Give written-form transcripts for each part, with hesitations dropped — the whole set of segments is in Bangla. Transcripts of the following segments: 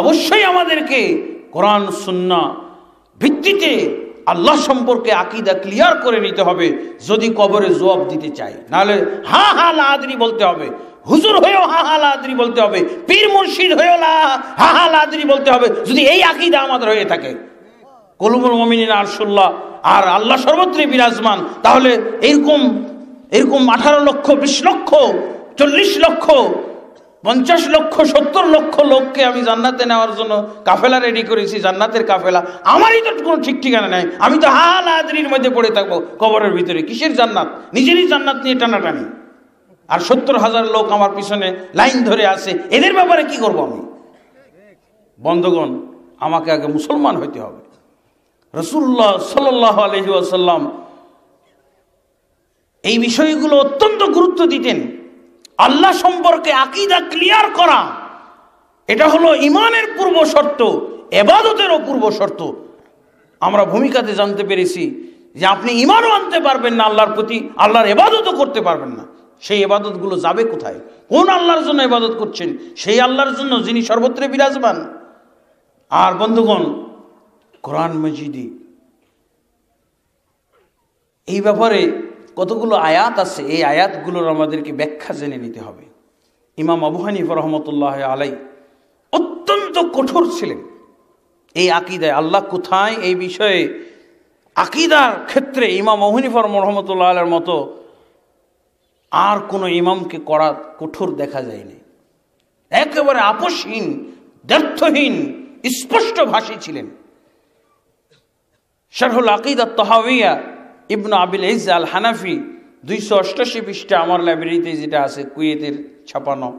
অবশ্যই আমাদেরকে কোরআন সুন্নাহ ভিত্তিতে আল্লাহ সম্পর্কে আকীদা ক্লিয়ার করে নিতে হবে যদি কবরে জবাব দিতে চাই। নাহলে হা হা লা আদরি বলতে হবে, হুজুর হয়েও হা হা লা আদরি বলতে হবে, পীর মুর্শিদ হয়েও হা হা লা আদরি বলতে হবে যদি এই আকীদা আমাদের হয়ে থাকে। কুলুবুল মুমিনিনা আরশুল্লাহ, আর আল্লাহ সর্বত্রই বিরাজমান। তাহলে এরকম 18 লক্ষ, 20 লক্ষ, 40 লক্ষ, 50 লক্ষ, 70 লক্ষ লোককে আমি জান্নাতে নেওয়ার জন্য কাফেলা রেডি করেছি, জান্নাতের কাফেলা। আমারই তো কোনো ঠিক ঠিকানা নাই, আমি তো হা লা আদরির মধ্যে পড়ে থাকবো কবরের ভিতরে। কিসের জান্নাত? নিজেরই জান্নাত নিয়ে টানাটানি। আর 70,000 লোক আমার পিছনে লাইন ধরে আছে, এদের ব্যাপারে কি করব আমি? বন্ধুগণ, আমাকে আগে মুসলমান হইতে হবে। রাসূলুল্লাহ সাল্লাল্লাহু আলাইহি ওয়াসাল্লাম এই বিষয়গুলো অত্যন্ত গুরুত্ব দিতেন। আল্লাহ সম্পর্কে আকীদা ক্লিয়ার করা, এটা হলো ঈমানের পূর্ব শর্ত, ইবাদতেরও পূর্ব শর্ত। আমরা ভূমিকাতে জানতে পেরেছি যে আপনি ঈমানও আনতে পারবেন না আল্লাহর প্রতি, আল্লাহর ইবাদতও করতে পারবেন না। সেই ইবাদতগুলো যাবে কোথায়? কোন আল্লাহর জন্য ইবাদত করছেন? সেই আল্লাহর জন্য যিনি সর্বত্র বিরাজমান। আর বন্ধুগণ, কোরআন মাজিদে এই ব্যাপারে কতগুলো আয়াত আছে, এই আয়াতগুলোর আমাদেরকে ব্যাখ্যা জেনে নিতে হবে। ইমাম আবু হানিফা রাহমাতুল্লাহ আলাইহি অত্যন্ত কঠোর ছিলেন এই আকীদায়। আল্লাহ কোথায়, এই বিষয়ে আকীদার ক্ষেত্রে ইমাম আবু হানিফা রাহমাতুল্লাহ আলাইহির মতো আর কোনো ইমামকে করা কঠোর দেখা যায়নি। একেবারে আপোষহীন, দ্ব্যর্থহীন, স্পষ্ট ভাষী ছিলেন। শারহুল আকীদা তাহাউইয়া ইবনে আবিল ইজ্জ আল হানাফি 288 পৃষ্ঠা আমার লাইব্রেরিতে যেটা আছে, কুয়েতের ছাপানো,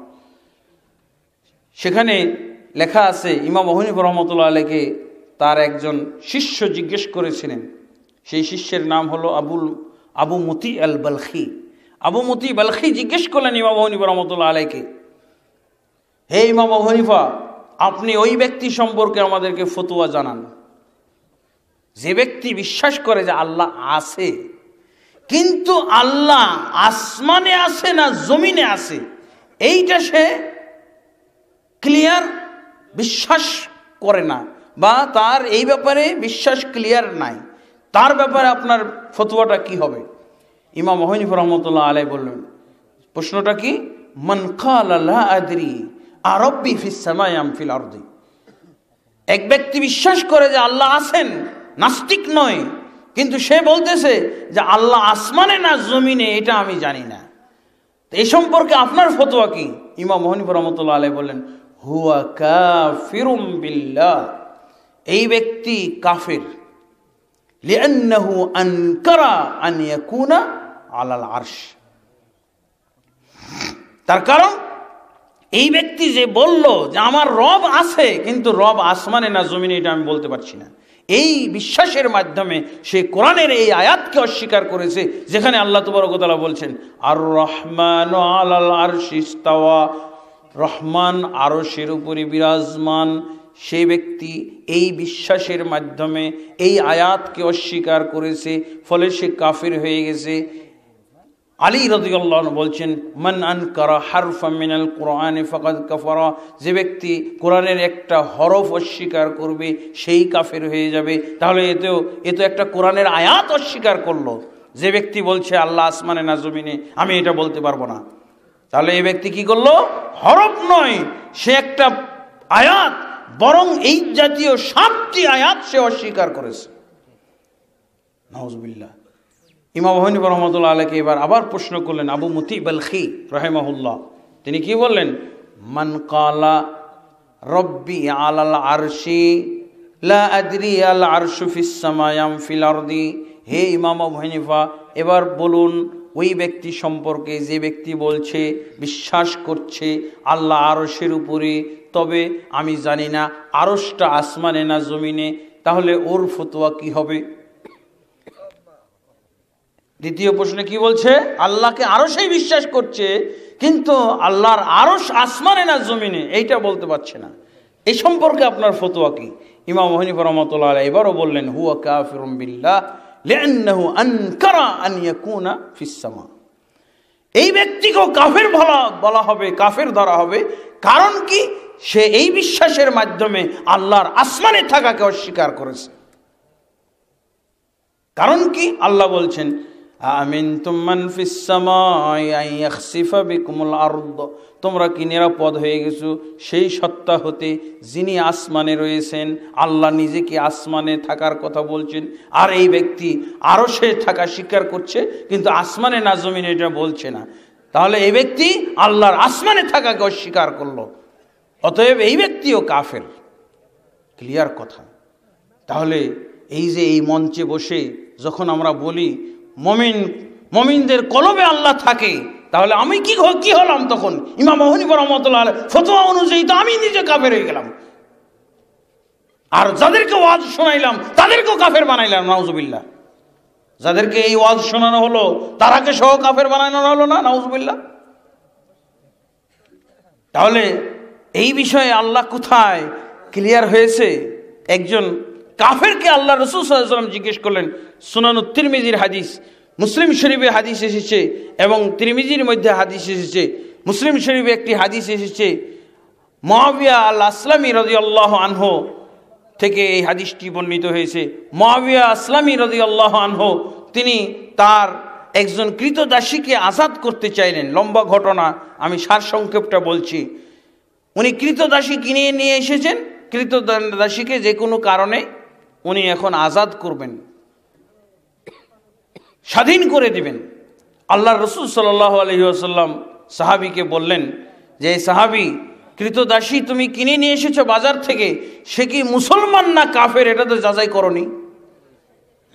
সেখানে লেখা আছে ইমাম আবু হানিফা রাহমাতুল্লাহ আলাইহিকে তার একজন শিষ্য জিজ্ঞেস করেছিলেন। সেই শিষ্যের নাম হলো আবু মুতি আল বালখি। আবু মুতি বালখি জিজ্ঞেস করলেন ইমাম আবু হানিফা রাহমাতুল্লাহ আলাইহিকে, হে ইমাম আবু হানিফা, আপনি ওই ব্যক্তি সম্পর্কে আমাদেরকে ফতোয়া জানান যে ব্যক্তি বিশ্বাস করে যে আল্লাহ আছে, কিন্তু আল্লাহ আসমানে আছে না জমিনে আছে এইটা সে ক্লিয়ার বিশ্বাস করে না, বা তার এই ব্যাপারে বিশ্বাস ক্লিয়ার নাই, তার ব্যাপারে আপনার ফতোয়াটা কি হবে? ইমাম আবু হানিফা রাহমাতুল্লাহ আলাইহি বললেন, প্রশ্নটা কি? মান ক্বালা লা আদরি আরাব্বি ফিস সামাই আম ফিল আরদি। এক ব্যক্তি বিশ্বাস করে যে আল্লাহ আছেন, নাস্তিক নয়, কিন্তু সে বলতেছে যে আল্লাহ আসমানে না জমিনে এটা আমি জানি না, তো এই সম্পর্কে আপনার ফতোয়া কি? ইমাম আবু হানিফা রাহমাতুল্লাহ আলাইহি বললেন, হুয়া কাফিরুম বিল্লাহ, এই ব্যক্তি কাফির, লিআন্নাহু আনকারা আন ইয়াকুনা আলাল আরশ। তার কারণ এই ব্যক্তি যে বলল যে আমার রব আছে কিন্তু রব আসমানে না জমিনে এটা আমি বলতে পারছি না, এই বিশ্বাসের মাধ্যমে সে কোরআনের এই আয়াতকে অস্বীকার করেছে যেখানে আল্লাহ তাবারক ওয়া তাআলা বলছেন আর রহমানু আলাল আরশি ইস্তাওয়া, রহমান আরশের উপরে বিরাজমান। সেই ব্যক্তি এই বিশ্বাসের মাধ্যমে এই আয়াতকে অস্বীকার করেছে, ফলে সে কাফির হয়ে গেছে। আলী রাদিয়াল্লাহু আনহু বলছেন, মান আনকারা হারফাম মিনাল কুরআনি ফাকাদ কাফারা, যে ব্যক্তি কোরআনের একটা হরফ অস্বীকার করবে সেই কাফের হয়ে যাবে। তাহলে এ তো একটা কোরআনের আয়াত অস্বীকার করলো। যে ব্যক্তি বলছে আল্লাহ আসমানে না জমিনে, আমি এটা বলতে পারবো না, তাহলে এই ব্যক্তি কি করলো? হরফ নয়, সে একটা আয়াত, বরং এই জাতীয় 7টি আয়াত সে অস্বীকার করেছে। নাউজুবিল্লাহ। ইমাম আবু হানিফা রাহমাতুল্লাহ আলাইহি এবার আবার প্রশ্ন করলেন আবু মুতি বালখি রাহিমাহুল্লাহ, তিনি কি বললেন? মান ক্বালা রব্বি আলাল আরশি লা আদরি আল আরশু ফিস সামাই আম ফিল আরদি। হে ইমাম আবু হানিফা, এবার বলুন ওই ব্যক্তি সম্পর্কে যে ব্যক্তি বলছে, বিশ্বাস করছে আল্লাহ আরশের উপরে, তবে আমি জানি না আরশটা আসমানে না জমিনে, তাহলে ওর ফতোয়া কি হবে? দ্বিতীয় প্রশ্নে কি বলছে? আল্লাহকে আরশেই বিশ্বাস করছে কিন্তু আল্লাহর আরশ আসমানে না জমিনে এইটা বলতে পারছে না, এই সম্পর্কে আপনার ফতোয়া কি? ইমাম আবু হানিফা রাহমাতুল্লাহ আলাইহি এবারও বললেন, হুয়া কাফিরুম বিল্লাহ লিআন্নাহু আনকারা আন ইয়াকুনা ফিস সামা। এই ব্যক্তিকেও কাফের বলা হবে, কাফের ধরা হবে। কারণ কি? সে এই বিশ্বাসের মাধ্যমে আল্লাহর আসমানে থাকাকে অস্বীকার করেছে। কারণ কি? আল্লাহ বলছেন আমিনতুম মান ফিস সামাই আন ইয়াখসিফা বিকুমুল আরদ, তোমরা কি নিরাপদ হয়ে গেছো সেই সত্তা হতে যিনি আসমানে রয়েছেন। আল্লাহ নিজে কি আসমানে থাকার কথা বলছেন, আর এই ব্যক্তি আরশে থাকা স্বীকার করছে, কিন্তু আসমানে না জমিনে এটা বলছে না। তাহলে এই ব্যক্তি আল্লাহর আসমানে থাকাকে অস্বীকার করলো, অতএব এই ব্যক্তিও কাফের। ক্লিয়ার কথা। তাহলে এই যে এই মঞ্চে বসে যখন আমরা বলি মুমিনদের কলবে আল্লাহ থাকে, তাহলে আমি কি হলাম তখন? ইমাম আবু হানিফা রাহমাতুল্লাহ আলাইহি ফতোয়া অনুযায়ী তো আমি নিজে কাফের হয়ে গেলাম, আর যাদেরকে ওয়াজ শোনাইলাম তাদেরকেও কাফের বানাইলাম, নাউজুবিল্লাহ। যাদেরকে এই ওয়াজ শোনানো হলো তারাকে সহ কাফের বানানো হলো না, নাউজুবিল্লাহ। তাহলে এই বিষয়ে আল্লাহ কোথায় ক্লিয়ার হয়েছে? একজন কাফেরকে আল্লাহ রাসূল সাল্লাল্লাহু আলাইহি ওয়াসাল্লাম জিজ্ঞেস করলেন। সুনানুত তিরমিজির হাদিস, মুসলিম শরীফে হাদিস এসেছে এবং তিরমিজির মধ্যে হাদিস এসেছে। মুসলিম শরীফে একটি হাদিস এসেছে, মুআবিয়া আল আসলামী রাদিয়াল্লাহু আনহু থেকে এই হাদিসটি বর্ণিত হয়েছে। মুআবিয়া আসলামী রাদিয়াল্লাহু আনহু তিনি তার একজন কৃতদাসীকে আজাদ করতে চাইলেন। লম্বা ঘটনা, আমি সারসংক্ষেপটা বলছি। উনি কৃতদাসী কিনে নিয়ে এসেছেন, কৃতদাসীকে যে কোনো কারণে উনি এখন আজাদ করবেন, স্বাধীন করে দিবেন। আল্লাহ রাসূল সাল্লাল্লাহু আলাইহি ওয়াসাল্লাম সাহাবীকে বললেন যে সাহাবী, কৃতদাসী তুমি কিনে নিয়ে এসেছো বাজার থেকে, সে কি মুসলমান না কাফের এটা তো যাচাই করনি,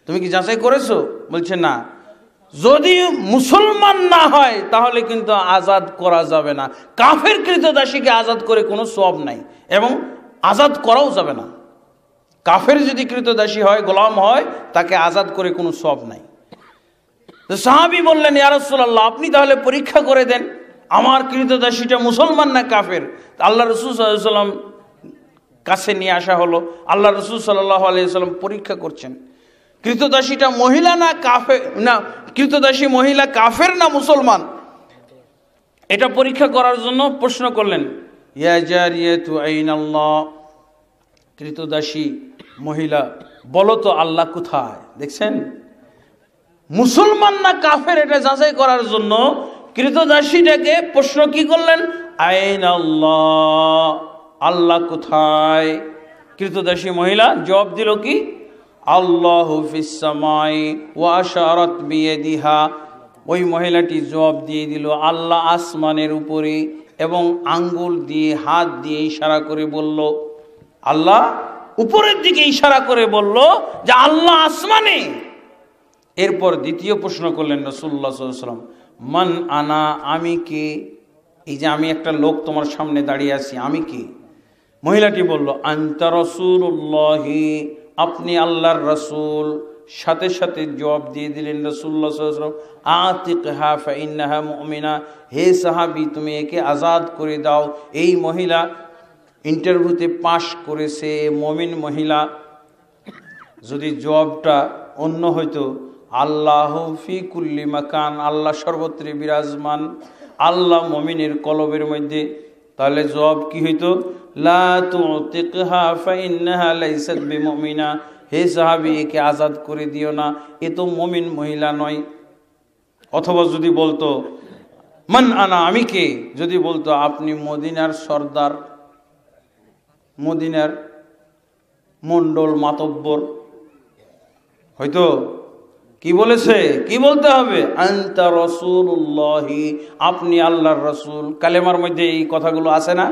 তুমি কি যাচাই করেছো? বলছে না। যদি মুসলমান না হয় তাহলে কিন্তু আজাদ করা যাবে না। কাফের কৃতদাসীকে আজাদ করে কোনো সওয়াব নাই এবং আজাদ করাও যাবে না। কাফের যদি কৃতদাসী হয়, গোলাম হয়, তাকে আজাদ করে কোনো সওয়াব নাই। তো সাহাবী বললেন, ইয়া রাসূলুল্লাহ, আপনি তাহলে পরীক্ষা করে দেন আমার কৃতদাসীটা মুসলমান না কাফের। আল্লাহ রাসূল সাল্লাল্লাহু আলাইহি ওয়াসাল্লাম কাছে নিয়ে আসা হলো। আল্লাহ রাসূল সাল্লাল্লাহু আলাইহি ওয়াসাল্লাম পরীক্ষা করছেন কৃতদাসীটা মহিলা না কাফের, না কৃতদাসী মহিলা কাফের না মুসলমান, এটা পরীক্ষা করার জন্য প্রশ্ন করলেন, ইয়া জারিয়াতু আইনাল্লাহ, কৃতদাসী মহিলা বলো তো আল্লাহ কোথায়? দেখছেন, মুসলমান না কাফের এটা যাচাই করার জন্য কৃতদাসীটাকে প্রশ্ন কি করলেন? আইনাল্লাহ, আল্লাহ কোথায়? কৃতদাসী মহিলা জবাব দিল কি? আল্লাহু ফিস সামাই ওয়া আশারাত বিয়াদিহা। ওই মহিলাটি জবাব দিয়ে দিল আল্লাহ আসমানের উপরে, এবং আঙ্গুল দিয়ে হাত দিয়ে ইশারা করে বলল, আল্লাহ উপরের দিকে ইশারা করে বলল যে আল্লাহ আসমানে। এরপর দ্বিতীয় প্রশ্ন করলেন রাসূলুল্লাহ সাল্লাল্লাহু আলাইহি ওয়াসাল্লাম, মান আনা, আমি কে? এই যে আমি একটা লোক তোমার সামনে দাঁড়িয়ে আছি, আমি কে? মহিলাটি বলল, আনতা রাসূলুল্লাহি, আপনি আল্লাহর রাসূল। সাথে সাথে জবাব দিয়ে দিলেন রাসূলুল্লাহ সাল্লাল্লাহু আলাইহি ওয়াসাল্লাম, আতিকহা ফাইন্নাহা মুমিনা, হে সাহাবী তুমি একে আজাদ করে দাও, এই মহিলা ইন্টারভিউতে পাশ করেছে, মুমিন মহিলা। যদি জবাবটা অন্য হইতো, আল্লাহু ফি কুল্লি মাকান, আল্লাহ সর্বত্রে বিরাজমান, আল্লাহ মুমিনের কলবের মধ্যে, তাহলে জবাব কি হইতো? লা তুতিকহা ফাইন্নাহা লাইসাত বিমুমিনা, হে সাহাবী একে আজাদ করে দিও না, এ তো মুমিন মহিলা নয়। অথবা যদি বলতো মান আনা, আমি কে? যদি বলতো আপনি মদিনার সর্দার, মদিনার মন্ডল মাতব্বর, হয়তো কি বলেছে, কি বলতে হবে? আনতা রাসূলুল্লাহি, আপনি আল্লাহর রাসূল। কালেমার মধ্যে এই কথাগুলো আছে না?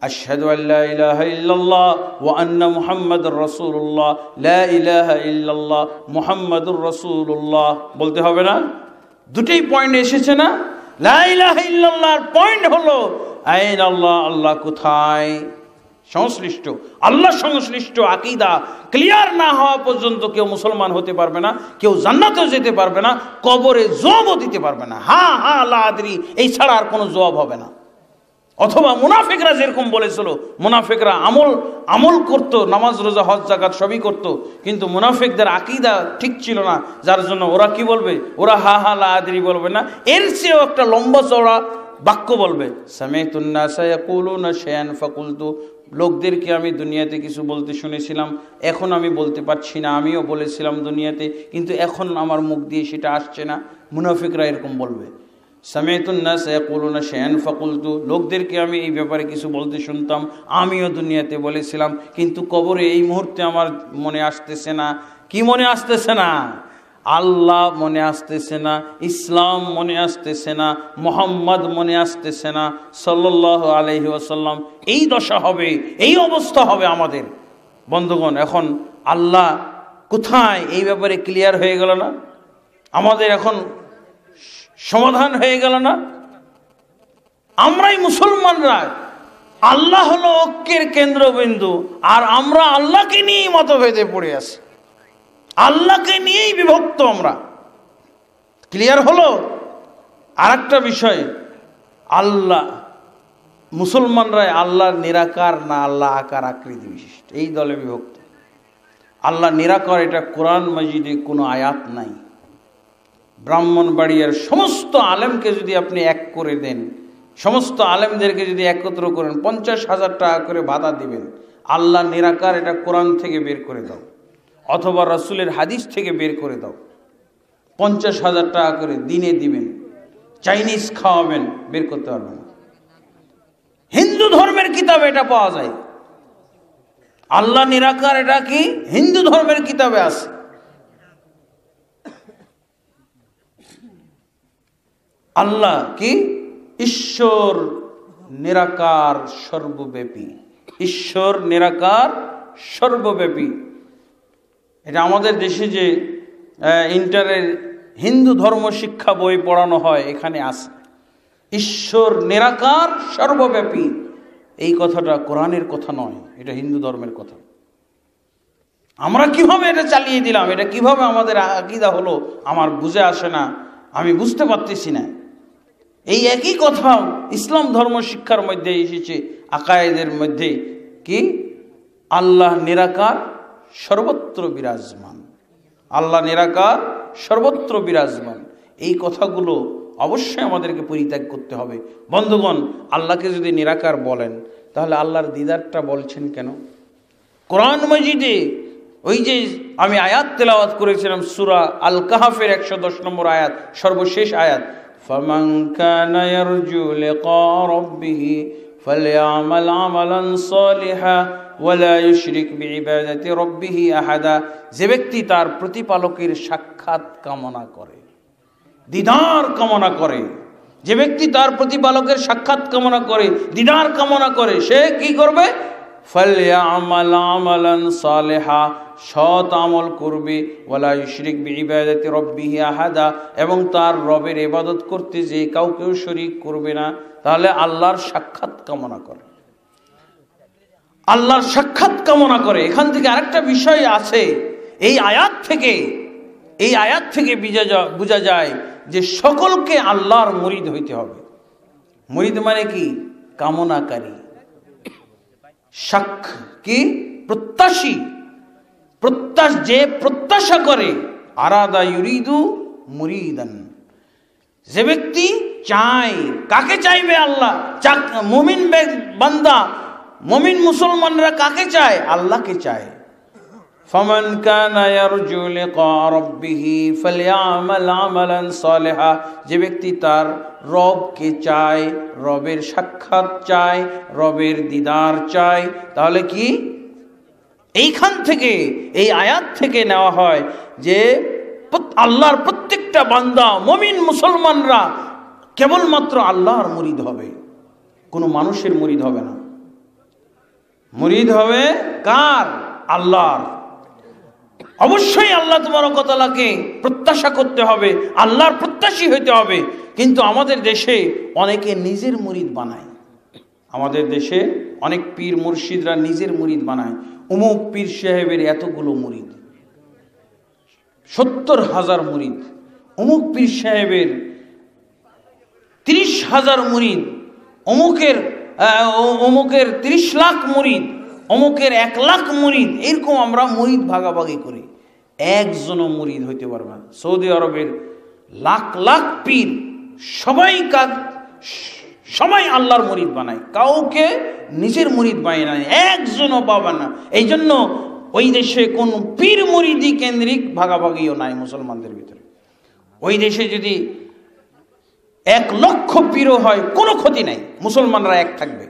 আশহাদু আল্লা ইলাহা ইল্লাল্লাহ ওয়া আন্না মুহাম্মাদুর রাসূলুল্লাহ, লা ইলাহা ইল্লাল্লাহ মুহাম্মাদুর রাসূলুল্লাহ বলতে হবে না? দুটোই পয়েন্ট এসেছে না? লা ইলাহা ইল্লাল্লাহর পয়েন্ট হলো আইন আল্লাহ, আল্লাহ কোথায়? সংশ্লিষ্ট আল্লাহ সংশ্লিষ্ট আকীদা ক্লিয়ার না হওয়া পর্যন্ত কেউ মুসলমান হতে পারবে না, কেউ জান্নাতেও যেতে পারবে না, কবরে জবাবও দিতে পারবে না। হ্যাঁ হ্যাঁ লা আদরি, এই ছাড়া আর কোনো জবাব হবে না। অথবা মুনাফিকরা যেরকম বলেছিল, মুনাফিকরা আমল করত, নামাজ রোজা হজ যাকাত সবই করত, কিন্তু মুনাফিকদের আকীদা ঠিক ছিল না, যার জন্য ওরা কি বলবে? ওরা হা হা লা আদরি বলবে না। এর চেয়েও একটা লম্বা চওড়া বাক্য বলবে, সামিতুন নাসা ইয়াকুলুনা শাইআন ফাকুলতু, লোকদেরকে আমি দুনিয়াতে কিছু বলতে শুনেছিলাম, এখন আমি বলতে পারছি না। আমিও বলেছিলাম দুনিয়াতে, কিন্তু এখন আমার মুখ দিয়ে সেটা আসছে না। মুনাফিকরা এরকম বলবে, সামিতুন নাসা ইয়াকুলুনা শাইআন ফাকুলতু, লোকদেরকে আমি এই ব্যাপারে কিছু বলতে শুনতাম, আমিও দুনিয়াতে বলেছিলাম, কিন্তু কবরে এই মুহূর্তে আমার মনে আসতেছে না। কি মনে আসতেছে না? আল্লাহ মনে আসতেছে না, ইসলাম মনে আসতেছে না, মুহাম্মদ মনে আসতেছে না সাল্লাল্লাহু আলাইহি ওয়াসাল্লাম। এই দশা হবে, এই অবস্থা হবে আমাদের। বন্ধুগণ, এখন আল্লাহ কোথায়, এই ব্যাপারে ক্লিয়ার হয়ে গেল না? আমাদের এখন সমাধান হয়ে গেল না? আমরাই মুসলমানরা, আল্লাহ হলো ঐক্যের কেন্দ্রবিন্দু, আর আমরা আল্লাহকে নিয়েই মতভেদে পড়ে আছি, আল্লাহকে নিয়েই বিভক্ত আমরা। ক্লিয়ার হলো? আর একটা বিষয়, আল্লাহ, মুসলমানরা আল্লাহর নিরাকার না আল্লাহ আকার আকৃতি বিশিষ্ট, এই দলে বিভক্ত। আল্লাহ নিরাকার, এটা কোরআন মাজিদে কোনো আয়াত নাই। ব্রাহ্মণবাড়িয়ার সমস্ত আলেমকে যদি আপনি এক করে দেন, সমস্ত আলেমদেরকে যদি একত্র করেন, 50,000 টাকা করে ভাতা দিবেন, আল্লাহ নিরাকার এটা কোরআন থেকে বের করে দাও, অথবা রাসূলের হাদিস থেকে বের করে দাও। 50,000 টাকা করে দিনে দিবেন, চাইনিজ খাওয়াবেন, বের করতে পারবেন না। হিন্দু ধর্মের কিতাবে এটা পাওয়া যায়। আল্লাহ নিরাকার এটা কি হিন্দু ধর্মের কিতাবে আছে। আল্লাহ কি? ঈশ্বর নিরাকার সর্বব্যাপী, ঈশ্বর নিরাকার সর্বব্যাপী। এটা আমাদের দেশে যে ইন্টারের হিন্দু ধর্ম শিক্ষা বই পড়ানো হয়, এখানে আছে ঈশ্বর নিরাকার সর্বব্যাপী। এই কথাটা কোরআনের কথা নয়, এটা হিন্দু ধর্মের কথা। আমরা কিভাবে এটা চালিয়ে দিলাম, এটা কিভাবে আমাদের আকীদা হলো আমার বুঝে আসে না, আমি বুঝতে পারতেছি না। এই একই কথা ইসলাম ধর্ম শিক্ষার মধ্যে এসেছে, আকায়েদের মধ্যে কি? আল্লাহ নিরাকার সর্বত্র বিরাজমান, আল্লাহ নিরাকার সর্বত্র বিরাজমান। এই কথাগুলো অবশ্যই আমাদেরকে পরিত্যাগ করতে হবে। বন্ধুগণ, আল্লাহকে যদি নিরাকার বলেন, তাহলে আল্লাহর দিদারটা বলছেন কেন? কোরআন মাজিদে ওই যে আমি আয়াত তেলাওয়াত করেছিলাম, সূরা আল কাহফের 110 নম্বর আয়াত, সর্বশেষ আয়াত, ফামান কানা ইয়ারজু লিকা রাব্বিহি ফালইআমাল আমালান সালিহা ওয়ালা ইউশরিক বিইবাদাতি রাব্বিহি আহাদা। যে ব্যক্তি তার প্রতিপালকের সাক্ষাৎ কামনা করে, দিদার কামনা করে, যে ব্যক্তি তার প্রতিপালকের সাক্ষাৎ কামনা করে, দিদার কামনা করে, সে কি করবে? ফালইআমাল আমালান সালিহা, সৎ আমল করবে, ওয়ালা ইউশরিক বিইবাদাতি রাব্বিহি আহাদা, এবং তার রবের ইবাদত করতে যে কাউকেও শরীক করবে না। তাহলে আল্লাহর সাক্ষাৎ কামনা করে, আল্লাহর সাক্ষাৎ কামনা করে। এখান থেকে আরেকটা বিষয় আছে, এই আয়াত থেকে বোঝা যায় যে সকলকে আল্লাহর মুরিদ হইতে হবে। মুরিদ মানে কি? কামনাকারী, কি? প্রত্যাশী, যে প্রত্যাশা করে। আরাদা ইউরিদু মুরিদান, যে ব্যক্তি চায়। কাকে চাইবে আল্লাহ? মুমিন বান্দা, মুমিন মুসলমানরা কাকে চায়? আল্লাহকে চায়। ফামান কানা ইয়ারজু লিকা রাব্বিহি ফালইআমাল আমালান সালিহা, যে ব্যক্তি তার রবকে চায়, রবের সাক্ষাৎ চায়, রবের দিদার চায়, তাহলে কি? এইখান থেকে, এই আয়াত থেকে নেওয়া হয় যে আল্লাহর প্রত্যেকটা বান্দা, মুমিন মুসলমানরা কেবলমাত্র আল্লাহর মুরিদ হবে, কোনো মানুষের মুরিদ হবে না। মুরিদ হবে কার? আল্লাহর। অবশ্যই আল্লাহ তাবারক ওয়া তাআলাকে প্রত্যাশা করতে হবে, আল্লাহর প্রত্যাশী হইতে হবে। কিন্তু আমাদের দেশে অনেকে নিজের মুরিদ বানায়, আমাদের দেশে অনেক পীর মুর্শিদরা নিজের মুরিদ বানায়। অমুক পীর সাহেবের এতগুলো মুরিদ, 70,000 মুরিদ, অমুক পীর সাহেবের 30,000 মুরিদ, অমুকের 30 লাখ মুরিদ, অমুকের 1 লাখ মুরিদ। এরকম আমরা মুরিদ ভাগাভাগি করি, একজনও মুরিদ হইতে পারবে না। সৌদি আরবের লাখ লাখ পীর সবাই সবাই আল্লাহর মুরিদ বানায়, কাউকে নিজের মুরিদ বানায় না, একজনও পাবে না। এই জন্য ওই দেশে কোন পীর মুরিদি কেন্দ্রিক ভাগাভাগিও নাই মুসলমানদের ভিতরে। ওই দেশে যদি 1 লক্ষ পীরও হয় কোনো ক্ষতি নাই, মুসলমানরা এক থাকবে।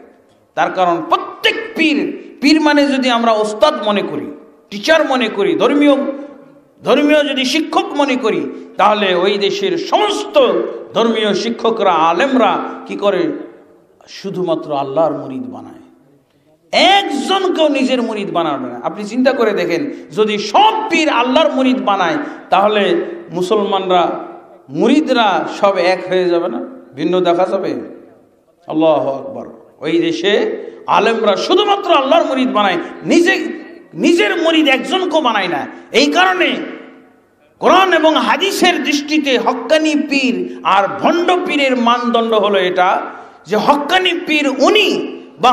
তার কারণ প্রত্যেক পীর মানে যদি আমরা ওস্তাদ মনে করি, টিচার মনে করি, ধর্মীয় যদি শিক্ষক মনে করি, তাহলে ওই দেশের সমস্ত ধর্মীয় শিক্ষকরা, আলেমরা কি করে? শুধুমাত্র আল্লাহর মুরিদ বানায়, একজনকেও নিজের মুরিদ বানাবে না। আপনি চিন্তা করে দেখেন, যদি সব পীর আল্লাহর মুরিদ বানায়, তাহলে মুসলমানরা মুরিদরা সব এক হয়ে যাবে না? ভিন্ন দেখা যাবে? আল্লাহু আকবার। ওই দেশে আলেমরা শুধুমাত্র আল্লাহর মুরিদ বানায়, নিজের মুরিদ একজনকেও বানায় না। এই কারণে কোরআন এবং হাদিসের দৃষ্টিতে হক্কানি পীর আর ভণ্ড পীরের মানদণ্ড হলো এটা, যে হক্কানি পীর উনি বা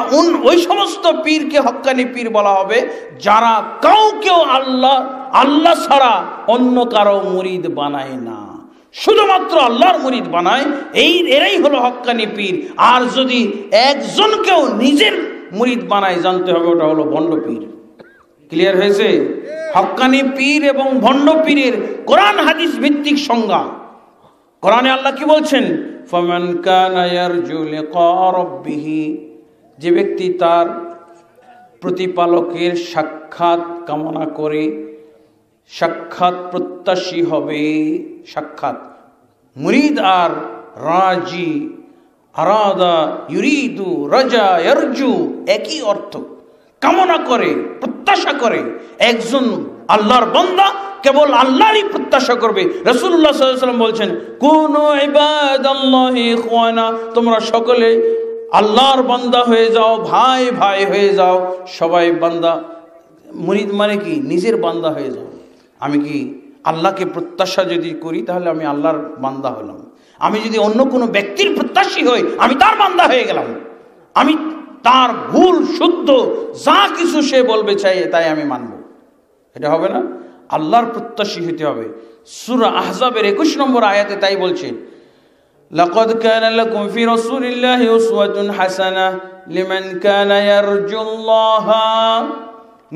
ওই সমস্ত পীরকে হক্কানি পীর বলা হবে যারা কাউকেও আল্লাহ ছাড়া অন্য কারো মুরিদ বানায় না, শুধুমাত্র আল্লাহর মুরিদ বানায়। এরাই হলো হক্কানি পীর। আর যদি একজনকেও নিজের মুরিদ বানায়, জানতে হবে ওটা হলো ভণ্ড পীর। ক্লিয়ার হয়েছে? হক্কানি পীর এবং ভণ্ড পীরের কোরআন হাদিস ভিত্তিক সংজ্ঞা। কোরআনে আল্লাহ কি বলছেন? ফামান কানা ইয়ারজু লিকা রাব্বিহি, যে ব্যক্তি তার প্রতিপালকের সাক্ষাৎ কামনা করে, সাক্ষাৎ প্রত্যাশী হবে। সাক্ষাৎ, মুরিদ আর রাজি, আরাদা, ইউরিদু, রাজা, ইয়ারজু একই অর্থ। কামনা করে, প্রত্যাশা করে। একজন আল্লাহর বান্দা কেবল আল্লাহরই প্রত্যাশা করবে। রাসূলুল্লাহ সাল্লাল্লাহু আলাইহি ওয়াসাল্লাম বলছেন, কুনু ইবাদাল্লাহি ইখওয়ানা, তোমরা সকলে আল্লাহর বান্দা হয়ে যাও, ভাই ভাই হয়ে যাও। সবাই বান্দা, মুরিদ মানে কি? নিজের বান্দা হয়ে যাও। আমি কি আল্লাহকে প্রত্যাশা যদি করি, তাহলে আমি আল্লাহর বান্দা হলাম। আমি যদি অন্য কোনো ব্যক্তির প্রত্যাশী হই, আমি তার বান্দা হয়ে গেলাম। আমি তার ভুল শুদ্ধ যা কিছু সে বলবে চাই তাই আমি মানব, এটা হবে না। আল্লাহর প্রত্যাশী হতে হবে। সূরা আহজাবের 21 নম্বর আয়াতে তাই বলছে, লাকাদ কানা লাকুম ফি রাসূলিল্লাহি উসওয়াতুন হাসানাহ লিমান কানা ইয়ারজুল্লাহ,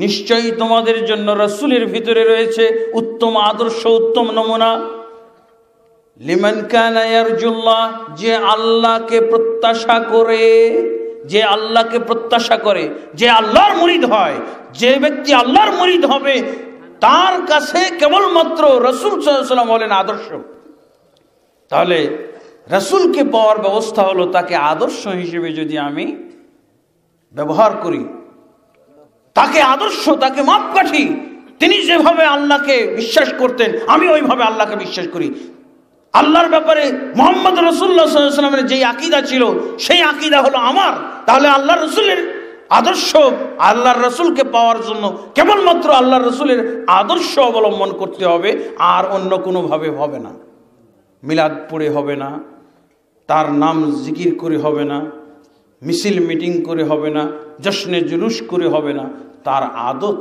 নিশ্চয়ই তোমাদের জন্য রাসূলের ভিতরে রয়েছে উত্তম আদর্শ, উত্তম নমুনা। লিমান কানা ইয়ারজুল্লাহ, যে আল্লাহকে প্রত্যাশা করে, যে আল্লাহকে প্রত্যাশা করে, যে আল্লাহর মুরিদ হয়। যে ব্যক্তি আল্লাহর মুরিদ হবে, তার কাছে কেবলমাত্র রাসূল সাল্লাল্লাহু আলাইহি ওয়াসাল্লাম হলেন আদর্শ। তাহলে রাসূলকে পাওয়ার ব্যবস্থা হলো তাকে আদর্শ হিসেবে যদি আমি ব্যবহার করি, তাকে আদর্শ, তাকে মাপকাঠি, তিনি যেভাবে আল্লাহকে বিশ্বাস করতেন, আমি ওইভাবে আল্লাহকে বিশ্বাস করি। আল্লাহর ব্যাপারে মুহাম্মদ রাসূলুল্লাহ সাল্লাল্লাহু আলাইহি ওয়াসাল্লামের যেই আকীদা ছিল, সেই আকীদা হলো আমার। তাহলে আল্লাহর রাসূলের আদর্শ, আল্লাহর রাসূলকে পাওয়ার জন্য কেবলমাত্র আল্লাহর রাসূলের আদর্শ অবলম্বন করতে হবে, আর অন্য কোনোভাবে হবে না। মিলাদ পড়ে হবে না, তার নাম জিকির করে হবে না, মিছিল মিটিং করে হবে না, জশ্নে জুলুস করে হবে না।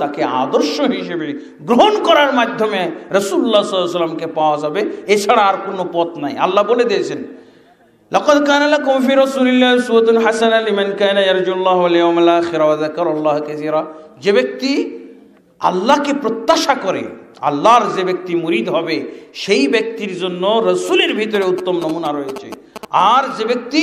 তাকে আদর্শ হিসেবে গ্রহণ করার মাধ্যমে রাসূলুল্লাহ সাল্লাল্লাহু আলাইহি ওয়াসাল্লামকে পাওয়া যাবে, এছাড়া আর কোনো পথ নাই। আল্লাহ বলে দিয়েছেন, লাকাদ কানা লাকুম ফি রাসূলিল্লাহি উসওয়াতুন হাসানাহ লিমান কানা ইয়ারজুল্লাহ ওয়াল ইয়াউমাল আখির ওয়া যাকারাল্লাহা কাসীরা, যে ব্যক্তি আল্লাহকে প্রত্যাশা করে, আল্লাহর যে ব্যক্তি মুরিদ হবে, সেই ব্যক্তির জন্য রাসূলের ভিতরে উত্তম নমুনা রয়েছে। আর যে ব্যক্তি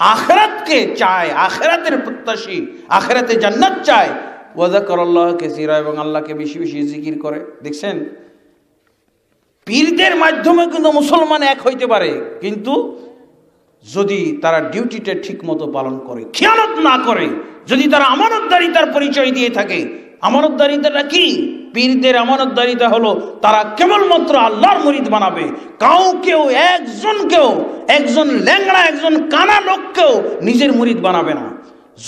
আখিরাতকে চায়, আখিরাতের প্রত্যাশী, আখিরাতে জান্নাত চায়, ওয়া যাকারাল্লাহা কাসীরা, এবং আল্লাহকে বেশি বেশি জিকির করে। দেখছেন, পীরদের মাধ্যমে কিন্তু মুসলমান এক হইতে পারে, কিন্তু যদি তারা ডিউটিটা ঠিক মতো পালন করে, খেয়ানত না করে, যদি তারা আমানতদারিতার পরিচয় দিয়ে থাকে। আমানতদারিতাটা কি? পীরদের আমানতদারিতা হলো তারা কেবলমাত্র আল্লাহর মুরিদ বানাবে, কাউকেও, একজন ল্যাংড়া, একজন কানা লোককেও নিজের মুরিদ বানাবে না।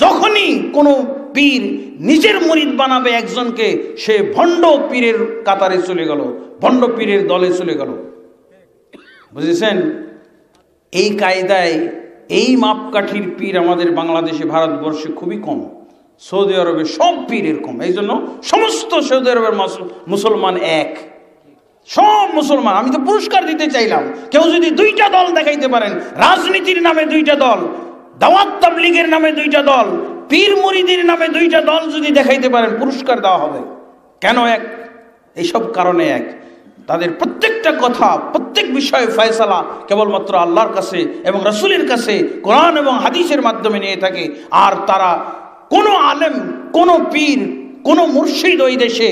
যখনই কোনো পীর নিজের মুরিদ বানাবে একজনকে, সে ভণ্ড পীরের কাতারে চলে গেল, ভণ্ড পীরের দলে চলে গেল। বুঝেছেন? এই কায়দায়, এই মাপকাঠির পীর আমাদের বাংলাদেশে, ভারতবর্ষে খুবই কম। সৌদি আরবে সব পীর এরকম। এই জন্য সমস্ত সৌদি আরবের মুসলমান এক, সব মুসলমান। আমি তো পুরস্কার দিতে চাইলাম, কেউ যদি 2টা দল দেখাইতে পারেন, রাজনীতির নামে 2টা দল, দাওয়াত তাবলীগের নামে 2টা দল, পীর মুরিদের নামে 2টা দল যদি দেখাইতে পারেন, পুরস্কার দেওয়া হবে। কেন এক? এইসব কারণে এক, তাদের প্রত্যেকটা কথা, প্রত্যেক বিষয়ে ফয়সালা কেবলমাত্র আল্লাহর কাছে এবং রাসূলের কাছে কোরআন এবং হাদিসের মাধ্যমে নিয়ে থাকে। আর তারা কোনো আলেম, কোনো পীর, কোনো মুর্শিদ ওই দেশে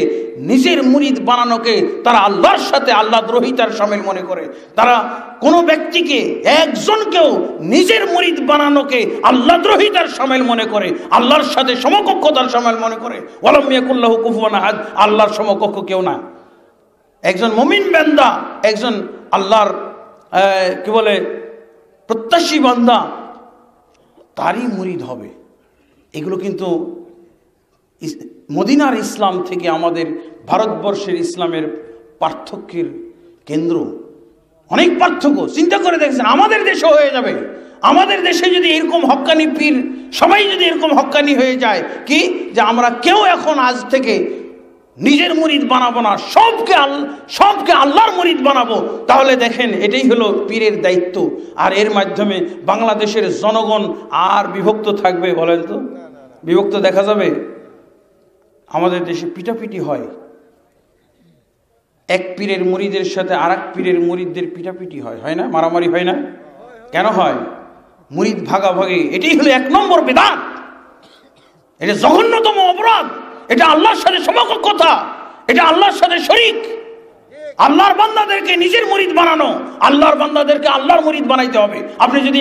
নিজের মুরিদ বানানোকে তারা আল্লাহর সাথে আল্লাহ দ্রোহিতার শামিল মনে করে। তারা কোনো ব্যক্তিকে, একজনকেও নিজের মুরিদ বানানোকে আল্লাহ দ্রোহিতার শামিল মনে করে, আল্লাহর সাথে সমকক্ষতার শামিল মনে করে। ওয়ালাম ইয়াকুল্লাহু কুফুয়ান আহাদ, আল্লাহর সমকক্ষ কেউ না। একজন মুমিন বান্দা, একজন আল্লাহর কি বলে প্রত্যাশী বান্দা, তারই মুরিদ হবে। এগুলো কিন্তু মদিনার ইসলাম থেকে আমাদের ভারতবর্ষের ইসলামের পার্থক্যের কেন্দ্র। অনেক পার্থক্য চিন্তা করে দেখছেন, আমাদের দেশে হয়ে যাবে। আমাদের দেশে যদি এরকম হক্কানি পীর সবাই যদি এরকম হক্কানি হয়ে যায়, কি যে আমরা কেউ এখন আজ থেকে নিজের মুরিদ বানাবো না, সবকে আল্লাহর মুরিদ বানাবো, তাহলে দেখেন এটাই হলো পীরের দায়িত্ব। আর এর মাধ্যমে বাংলাদেশের জনগণ আর বিভক্ত থাকবে? বলেন তো, বিভক্ত দেখা যাবে? আমাদের দেশে পিটাপিটি হয়, এক পীরের মুরিদের সাথে আর এক পীরের মুরিদদের পিটাপিটি হয়, হয় না? মারামারি হয় না? কেন হয়? মুরিদ ভাগাভাগি। এটাই হলো 1 নম্বর বিদআত। এটা জঘন্যতম অপরাধ। এটা আল্লাহর সাথে সমকক্ষতা, এটা আল্লাহর সাথে শরীক। আল্লাহর বান্দাদেরকে নিজের মুরিদ বানানো, আল্লাহর বান্দাদেরকে আল্লাহর মুরিদ বানাইতে হবে। আপনি যদি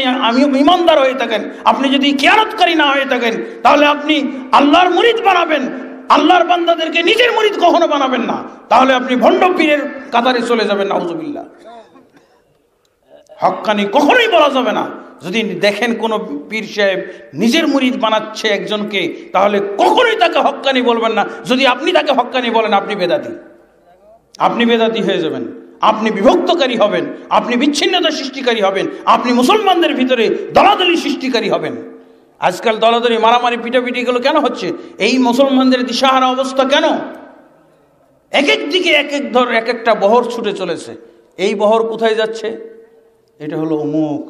ইমানদার হয়ে থাকেন, আপনি যদি খিয়ানতকারী না হয়ে থাকেন, তাহলে আপনি আল্লাহর মুরিদ বানাবেন, আল্লাহর বান্দাদেরকে নিজের মুরিদ কখনো বানাবেন না। তাহলে আপনি ভণ্ড পীরের কাতারে চলে যাবেন, নাউজুবিল্লাহ। হক্কানি কখনোই বলা যাবে না। যদি দেখেন কোন পীর সাহেব নিজের মুরিদ বানাচ্ছে একজনকে, তাহলে কখনোই তাকে হক্কানি বলবেন না। যদি আপনি তাকে হক্কানি বলেন, আপনি বেদাতি, আপনি বেদাতি হয়ে যাবেন, আপনি বিভক্তকারী হবেন, আপনি বিচ্ছিন্নতা সৃষ্টিকারী হবেন, আপনি মুসলমানদের ভিতরে দলাদলি সৃষ্টিকারী হবেন। আজকাল দলাদলি, মারামারি, পিটাপিটি এগুলো কেন হচ্ছে? এই মুসলমানদের দিশাহারা অবস্থা কেন? এক এক দিকে এক একটা বহর ছুটে চলেছে। এই বহর কোথায় যাচ্ছে? এটা হলো অমুক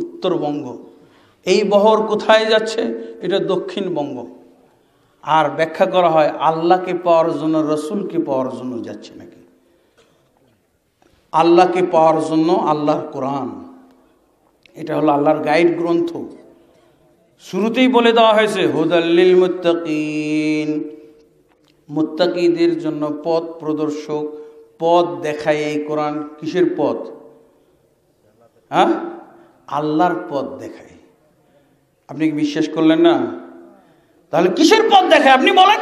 উত্তরবঙ্গ। এই বহর কোথায় যাচ্ছে? এটা দক্ষিণবঙ্গ। আর ব্যাখ্যা করা হয় আল্লাহকে পাওয়ার জন্য, রসুলকে পাওয়ার জন্য যাচ্ছে নাকি? আল্লাহকে পাওয়ার জন্য আল্লাহর কোরআন, এটা হলো আল্লাহর গাইড গ্রন্থ। শুরুতেই বলে দেওয়া হয়েছে হুদাল লিল মুত্তাকিন, মুত্তাকিদের জন্য পথ প্রদর্শক, পথ দেখায় এই কোরআন। কিসের পথ? হ্যাঁ, আল্লাহর পথ দেখায়। আপনি কি বিশ্বাস করলেন না? তাহলে কিসের পথ দেখায় আপনি বলেন?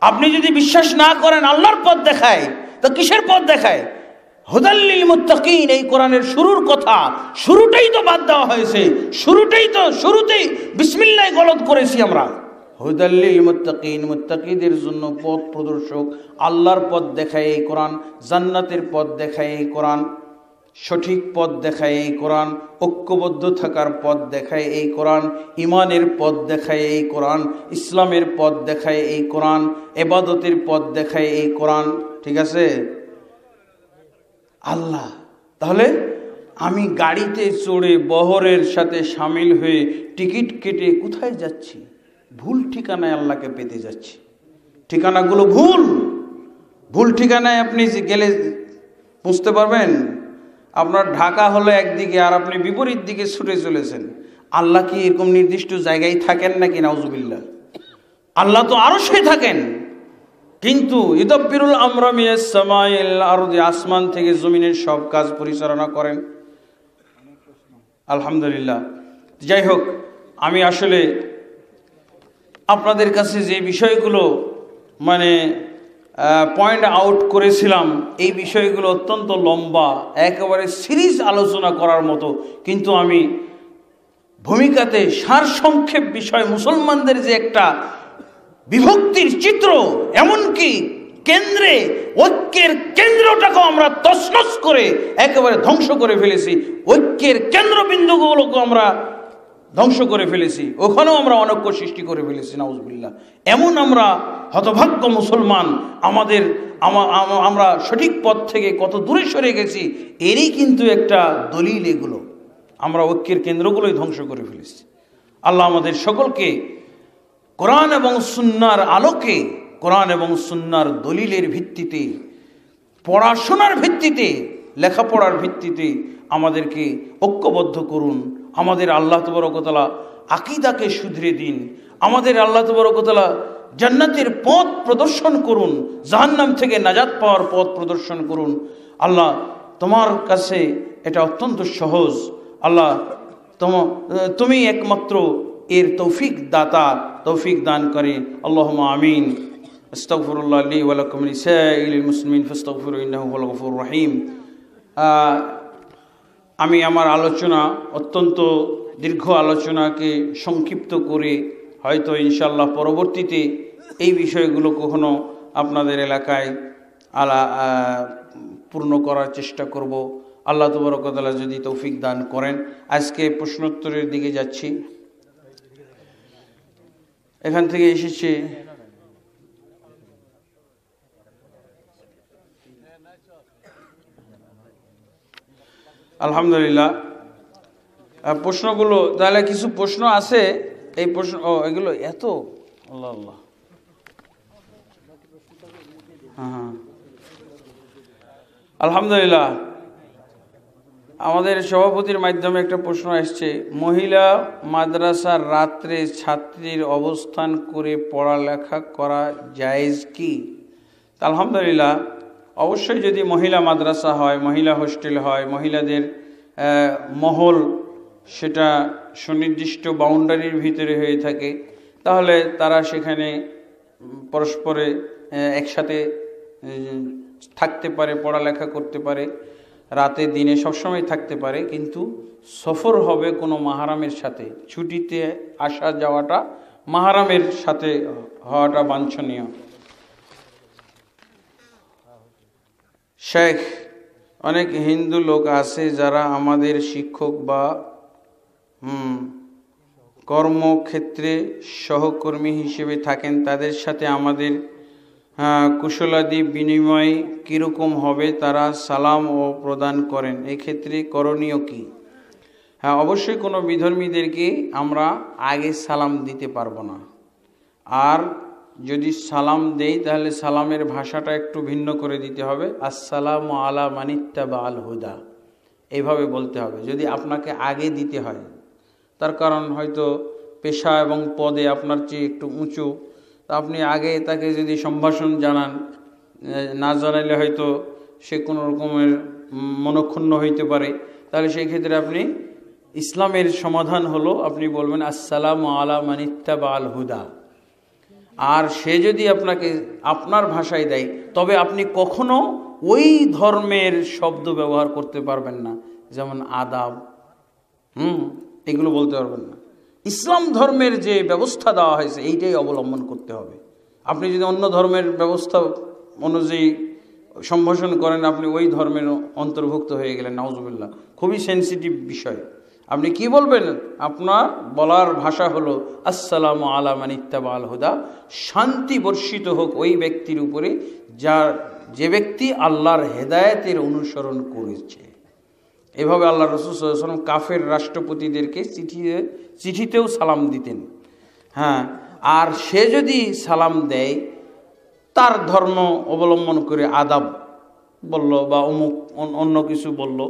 আপনি যদি বিশ্বাস না করেন আল্লাহর পথ দেখায়, তো কিসের পথ দেখায়? হুদাল লিল মুত্তাকিন, এই কোরআনের শুরুর কথা, শুরুটাই তো বাদ দেওয়া হয়েছে। শুরুতেই বিসমিল্লাহ গলত করেছি আমরা। হুদাল লিল মুত্তাকিন, মুত্তাকিদের জন্য পথ প্রদর্শক, আল্লাহর পথ দেখায় এই কোরআন, জান্নাতের পথ দেখায় এই কোরআন, সঠিক পথ দেখায় এই কোরআন, ঐক্যবদ্ধ থাকার পথ দেখায় এই কোরআন, ইমানের পথ দেখায় এই কোরআন, ইসলামের পথ দেখায় এই কোরআন, ইবাদতের পথ দেখায় এই কোরআন। ঠিক আছে? আল্লাহ। তাহলে আমি গাড়িতে চড়ে বহরের সাথে সামিল হয়ে টিকিট কেটে কোথায় যাচ্ছি? ভুল ঠিকানায় আল্লাহকে পেতে যাচ্ছি। ঠিকানাগুলো ভুল ঠিকানায় আপনি গেলে বুঝতে পারবেন। আপনার ঢাকা হলো একদিকে, আর আপনি বিপরীত দিকে ছুটে চলেছেন। আল্লাহ কি এরকম নির্দিষ্ট জায়গায় থাকেন নাকি? নাউজুবিল্লাহ। আল্লাহ তো আরশে থাকেন, কিন্তু ইদাব্বিরুল আমরা মিনাস সামাইল আরদি, আসমান থেকে জমিনের সব কাজ পরিচালনা করেন। আলহামদুলিল্লাহ। যাই হোক, আমি আসলে আপনাদের কাছে যে বিষয়গুলো পয়েন্ট আউট করেছিলাম, এই বিষয়গুলো অত্যন্ত লম্বা, একেবারে সিরিজ আলোচনা করার মতো, কিন্তু আমি ভূমিকাতে সারসংক্ষেপ বিষয়, মুসলমানদের যে একটা বিভক্তির চিত্র, এমনকি কেন্দ্রে ঐক্যের কেন্দ্রটাকেও আমরা তছনছ করে একেবারে ধ্বংস করে ফেলেছি। ঐক্যের কেন্দ্রবিন্দুগুলোকে আমরা ধ্বংস করে ফেলেছি, ওখানেও আমরা অনৈক্য সৃষ্টি করে ফেলেছি, নাউজুবিল্লাহ। এমন আমরা হতভাগ্য মুসলমান, আমরা সঠিক পথ থেকে কত দূরে সরে গেছি, এরই কিন্তু একটা দলিল এগুলো। আমরা ঐক্যের কেন্দ্রগুলোই ধ্বংস করে ফেলেছি। আল্লাহ আমাদের সকলকে কোরআন এবং সুন্নাহর আলোকে, কোরআন এবং সুন্নাহর দলিলের ভিত্তিতে, পড়াশোনার ভিত্তিতে, লেখাপড়ার ভিত্তিতে আমাদেরকে ঐক্যবদ্ধ করুন। আমাদের আল্লাহ তাবারক ওয়া তাআলা আকীদাকে শুধরে দিন। আমাদের আল্লাহ তাবারক ওয়া তাআলা জান্নাতের পথ প্রদর্শন করুন, জাহান্নাম থেকে নাজাত পাওয়ার পথ প্রদর্শন করুন। আল্লাহ, তোমার কাছে এটা অত্যন্ত সহজ। আল্লাহ, তুমি একমাত্র এর তৌফিক দাতা, তৌফিক দান করে। আল্লাহুম্মা আমিন। আস্তাগফিরুল্লাহ লি ওয়া লাকুম লিসাইরিল মুসলিমিন ফাস্তাগফিরু ইন্নাহু হুয়াল গফুরুর রহিম। আমি আমার আলোচনা, অত্যন্ত দীর্ঘ আলোচনাকে সংক্ষিপ্ত করে হয়তো ইনশাআল্লাহ পরবর্তীতে এই বিষয়গুলো কখনো আপনাদের এলাকায় পূর্ণ করার চেষ্টা করব, আল্লাহ তাবারক ওয়া তাআলা যদি তৌফিক দান করেন। আজকে প্রশ্নোত্তরের দিকে যাচ্ছি। এখান থেকে এসেছে আলহামদুলিল্লাহ। প্রশ্নগুলো তাহলে কিছু প্রশ্ন আছে, এই প্রশ্ন এগুলো এত আল্লাহ আল্লাহ। হ্যাঁ, আলহামদুলিল্লাহ। আমাদের সভাপতির মাধ্যমে একটা প্রশ্ন আসছে, মহিলা মাদ্রাসার রাত্রে ছাত্রীর অবস্থান করে পড়ালেখা করা জায়েজ কি? আলহামদুলিল্লাহ, অবশ্যই যদি মহিলা মাদ্রাসা হয়, মহিলা হোস্টেল হয়, মহিলাদের মহল সেটা সুনির্দিষ্ট বাউন্ডারির ভিতরে হয়ে থাকে, তাহলে তারা সেখানে পরস্পরে একসাথে থাকতে পারে, পড়ালেখা করতে পারে, রাতে দিনে সবসময় থাকতে পারে। কিন্তু সফর হবে কোনো মাহারামের সাথে, ছুটিতে আসা যাওয়াটা মাহারামের সাথে হওয়াটা বাঞ্ছনীয়। শেখ, অনেক হিন্দু লোক আছে যারা আমাদের শিক্ষক বা কর্মক্ষেত্রে সহকর্মী হিসেবে থাকেন, তাদের সাথে আমাদের কুশলাদি বিনিময় কীরকম হবে? তারা সালাম ও প্রদান করেন, এক্ষেত্রে করণীয় কি? হ্যাঁ, অবশ্যই কোনো বিধর্মীদেরকে আমরা আগে সালাম দিতে পারবো না। আর যদি সালাম দেই তাহলে সালামের ভাষাটা একটু ভিন্ন করে দিতে হবে। আসসালামু আলা মানিত্তাবা আল হুদা, এইভাবে বলতে হবে যদি আপনাকে আগে দিতে হয়। তার কারণ হয়তো পেশা এবং পদে আপনার চেয়ে একটু উঁচু, তা আপনি আগে তাকে যদি সম্ভাষণ জানান, না জানাইলে হয়তো সে কোনো রকমের মনক্ষুণ্ণ হইতে পারে, তাহলে সেই ক্ষেত্রে আপনি ইসলামের সমাধান হলো আপনি বলবেন আসসালামু আলা মানিত্তাবা আল হুদা। আর সে যদি আপনাকে আপনার ভাষায় দেয়, তবে আপনি কখনো ওই ধর্মের শব্দ ব্যবহার করতে পারবেন না, যেমন আদাব, এগুলো বলতে পারবেন না। ইসলাম ধর্মের যে ব্যবস্থা দেওয়া হয়েছে এইটাই অবলম্বন করতে হবে। আপনি যদি অন্য ধর্মের ব্যবস্থা অনুযায়ী সম্ভাষণ করেন, আপনি ওই ধর্মের অন্তর্ভুক্ত হয়ে গেলেন, নাউজুবিল্লাহ। খুবই সেনসিটিভ বিষয়। আপনি কি বলবেন? আপনার বলার ভাষা হলো আসসালামু আলা মানিত্তাবা আল হুদা, শান্তি বর্ষিত হোক ওই ব্যক্তির উপরে যে ব্যক্তি আল্লাহর হেদায়েতের অনুসরণ করেছে। এভাবে আল্লাহ রাসূল সাল্লাল্লাহু আলাইহি ওয়াসাল্লাম কাফের রাষ্ট্রপতিদেরকে চিঠিতেও সালাম দিতেন। হ্যাঁ, আর সে যদি সালাম দেয় তার ধর্ম অবলম্বন করে আদাব বলল বা অমুক অন্য কিছু বলল,